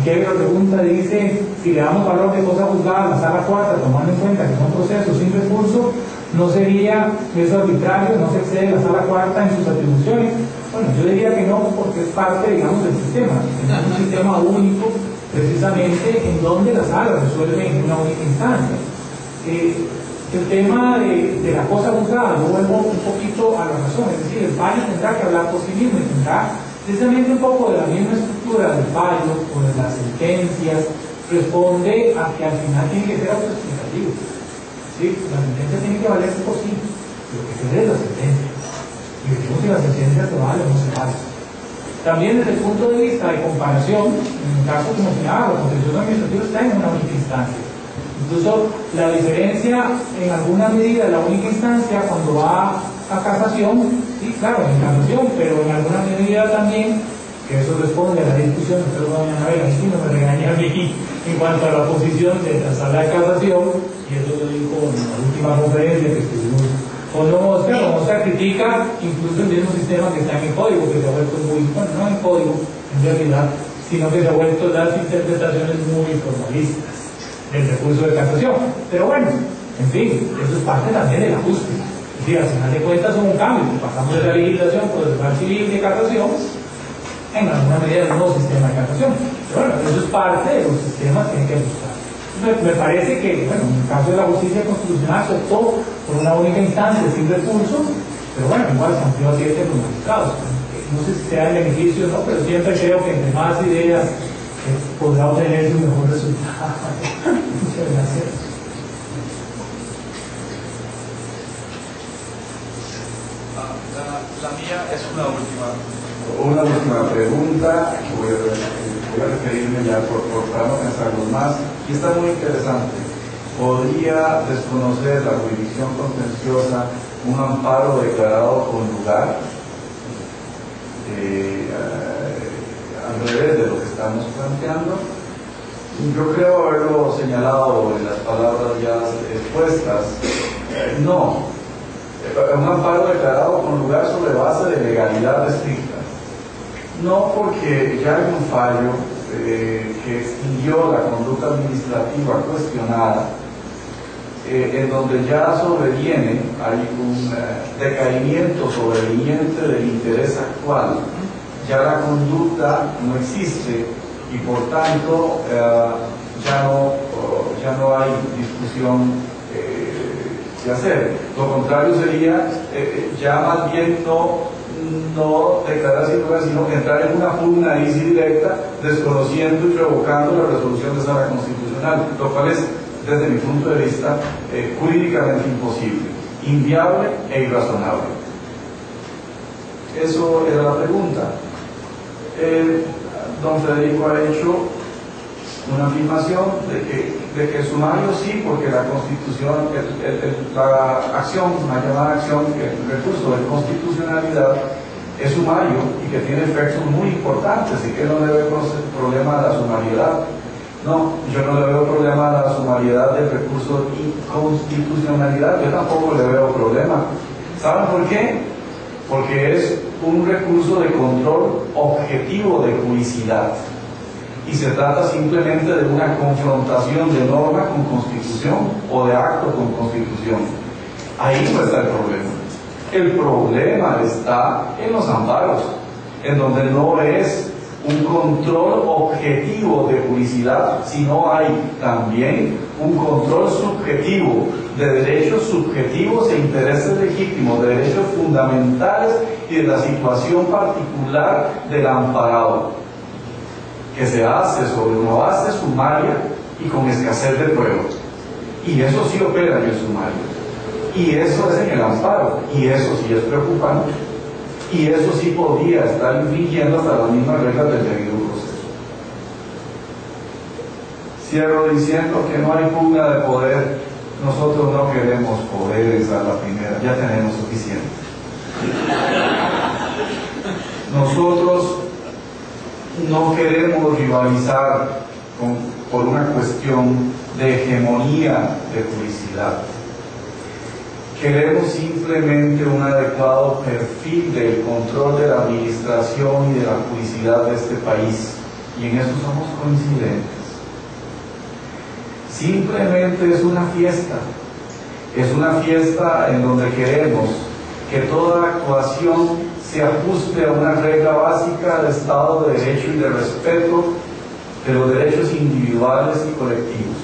Aquí hay una pregunta, dice, si le damos valor de cosa juzgada a la sala cuarta, tomando en cuenta que son procesos sin recurso, ¿no sería eso arbitrario? ¿No se excede la sala cuarta en sus atribuciones? Bueno, yo diría que no, porque es parte, digamos, del sistema. Es un sistema único, precisamente, en donde la sala resuelve en una única instancia. El tema de la cosa juzgada, yo vuelvo un poquito a la razón, es decir, el fallo tendrá que hablar por sí mismo y tendrá precisamente un poco de la misma estructura del fallo o de las sentencias, responde a que al final tiene que ser autoexplicativo. ¿Sí? La sentencia tiene que valerse por sí, lo que se ve es la sentencia. Y decimos que la sentencia se vale o no se vale. También desde el punto de vista de comparación, en el caso como señalaba, la contencioso administrativo está en una única instancia. Incluso la diferencia en alguna medida de la única instancia cuando va a casación, sí, claro, en casación, pero en alguna medida también, que eso responde a la discusión, ustedes van a ver, aquí no me regaña a mí en cuanto a la posición de la sala de casación, y eso lo dijo en la última conferencia que estuvimos con Don Oscar critica incluso el mismo sistema que está en el código, que se ha vuelto muy, bueno, no en código, en realidad, sino que se ha vuelto las interpretaciones muy formalistas del recurso de casación. Pero bueno, en fin, eso es parte también del ajuste. Es decir, al final de cuentas son un cambio, pasamos de la legislación procesal civil de casación en alguna medida del nuevo sistema de casación. Pero bueno, eso es parte de los sistemas que hay que ajustar. Me parece que, bueno, en el caso de la justicia constitucional se optó por una única instancia sin recursos, pero bueno, igual se amplió a 7 los magistrados. No sé si sea el beneficio o no, pero siempre creo que entre más ideas podrá obtener un mejor resultado. Muchas gracias. La mía es una última pregunta. Voy a referirme ya para no pensarlos más. Y está muy interesante. ¿Podría desconocer la jurisdicción contenciosa un amparo declarado con lugar? Al revés de lo que estamos planteando. Yo creo haberlo señalado en las palabras ya expuestas. No. Un amparo declarado con lugar sobre base de legalidad estricta. No, porque ya hay un fallo que extinguió la conducta administrativa cuestionada, en donde ya sobreviene, hay un decaimiento sobreviniente del interés actual. Ya la conducta no existe y por tanto ya no hay discusión que hacer. Lo contrario sería ya más bien no declarar sin lugar, sino entrar en una pugna directa, desconociendo y revocando la resolución de sala constitucional, lo cual es, desde mi punto de vista, jurídicamente imposible, inviable e irrazonable. Eso era la pregunta. Don Federico ha hecho una afirmación de que sumario sí, porque la Constitución, la acción, la llamada acción, el recurso de constitucionalidad es sumario y que tiene efectos muy importantes y que no le veo problema a la sumariedad. No, yo no le veo problema a la sumariedad del recurso de inconstitucionalidad, yo tampoco le veo problema. ¿Saben por qué? Porque es un recurso de control objetivo de juicidad. Y se trata simplemente de una confrontación de norma con Constitución o de acto con Constitución. Ahí no está el problema. El problema está en los amparos, en donde no es un control objetivo de publicidad, sino hay también un control subjetivo de derechos subjetivos e intereses legítimos, de derechos fundamentales y de la situación particular del amparado, que se hace sobre una base sumaria y con escasez de pruebas. Y eso sí opera en el sumario. Y eso es en el amparo. Y eso sí es preocupante. Y eso sí podría estar infringiendo hasta las mismas reglas del debido proceso. Cierro diciendo que no hay pugna de poder. Nosotros no queremos poderes a la primera. Ya tenemos suficiente. Nosotros no queremos rivalizar por una cuestión de hegemonía de publicidad. Queremos simplemente un adecuado perfil del control de la administración y de la publicidad de este país, y en eso somos coincidentes. Simplemente es una fiesta en donde queremos que toda actuación se ajuste a una regla básica de Estado de Derecho y de respeto de los derechos individuales y colectivos.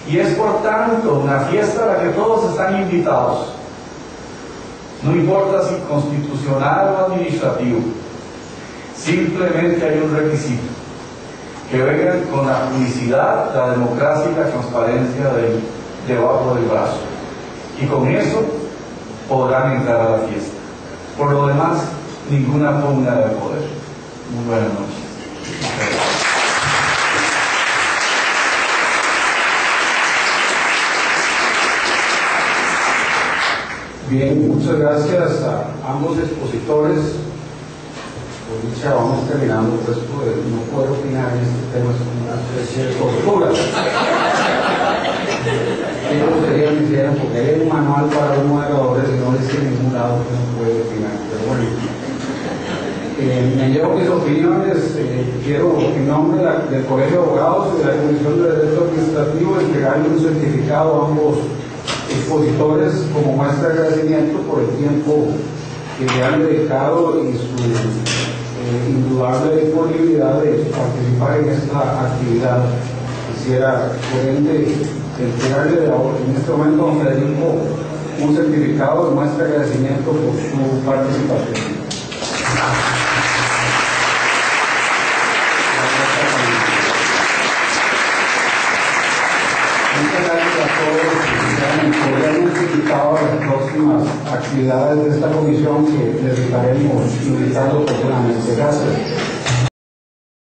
Y es por tanto una fiesta a la que todos están invitados, no importa si constitucional o administrativo. Simplemente hay un requisito: que vengan con la publicidad, la democracia y la transparencia debajo del brazo, y con eso podrán entrar a la fiesta. Por lo demás, ninguna pugna de poder. Muy buenas noches. Bien, muchas gracias a ambos expositores. Por dicha, vamos terminando, pues no puedo opinar en este tema, es una especie de tortura. Yo gustaría que hicieran, porque hay un manual para los moderadores y no dice en ningún lado que no puede opinar, pero bueno. Me llevo mis opiniones. Quiero, en nombre del Colegio de Abogados y de la Comisión de Derecho Administrativo, entregarle un certificado a ambos expositores como muestra de agradecimiento por el tiempo que le han dedicado y su indudable disponibilidad de participar en esta actividad. Quisiera, por ende, entregarle en este momento a don Federico un certificado de muestra de agradecimiento por su participación. Muchas gracias a todos por habernos invitado a las próximas actividades de esta comisión que les estaremos invitando personalmente. Gracias.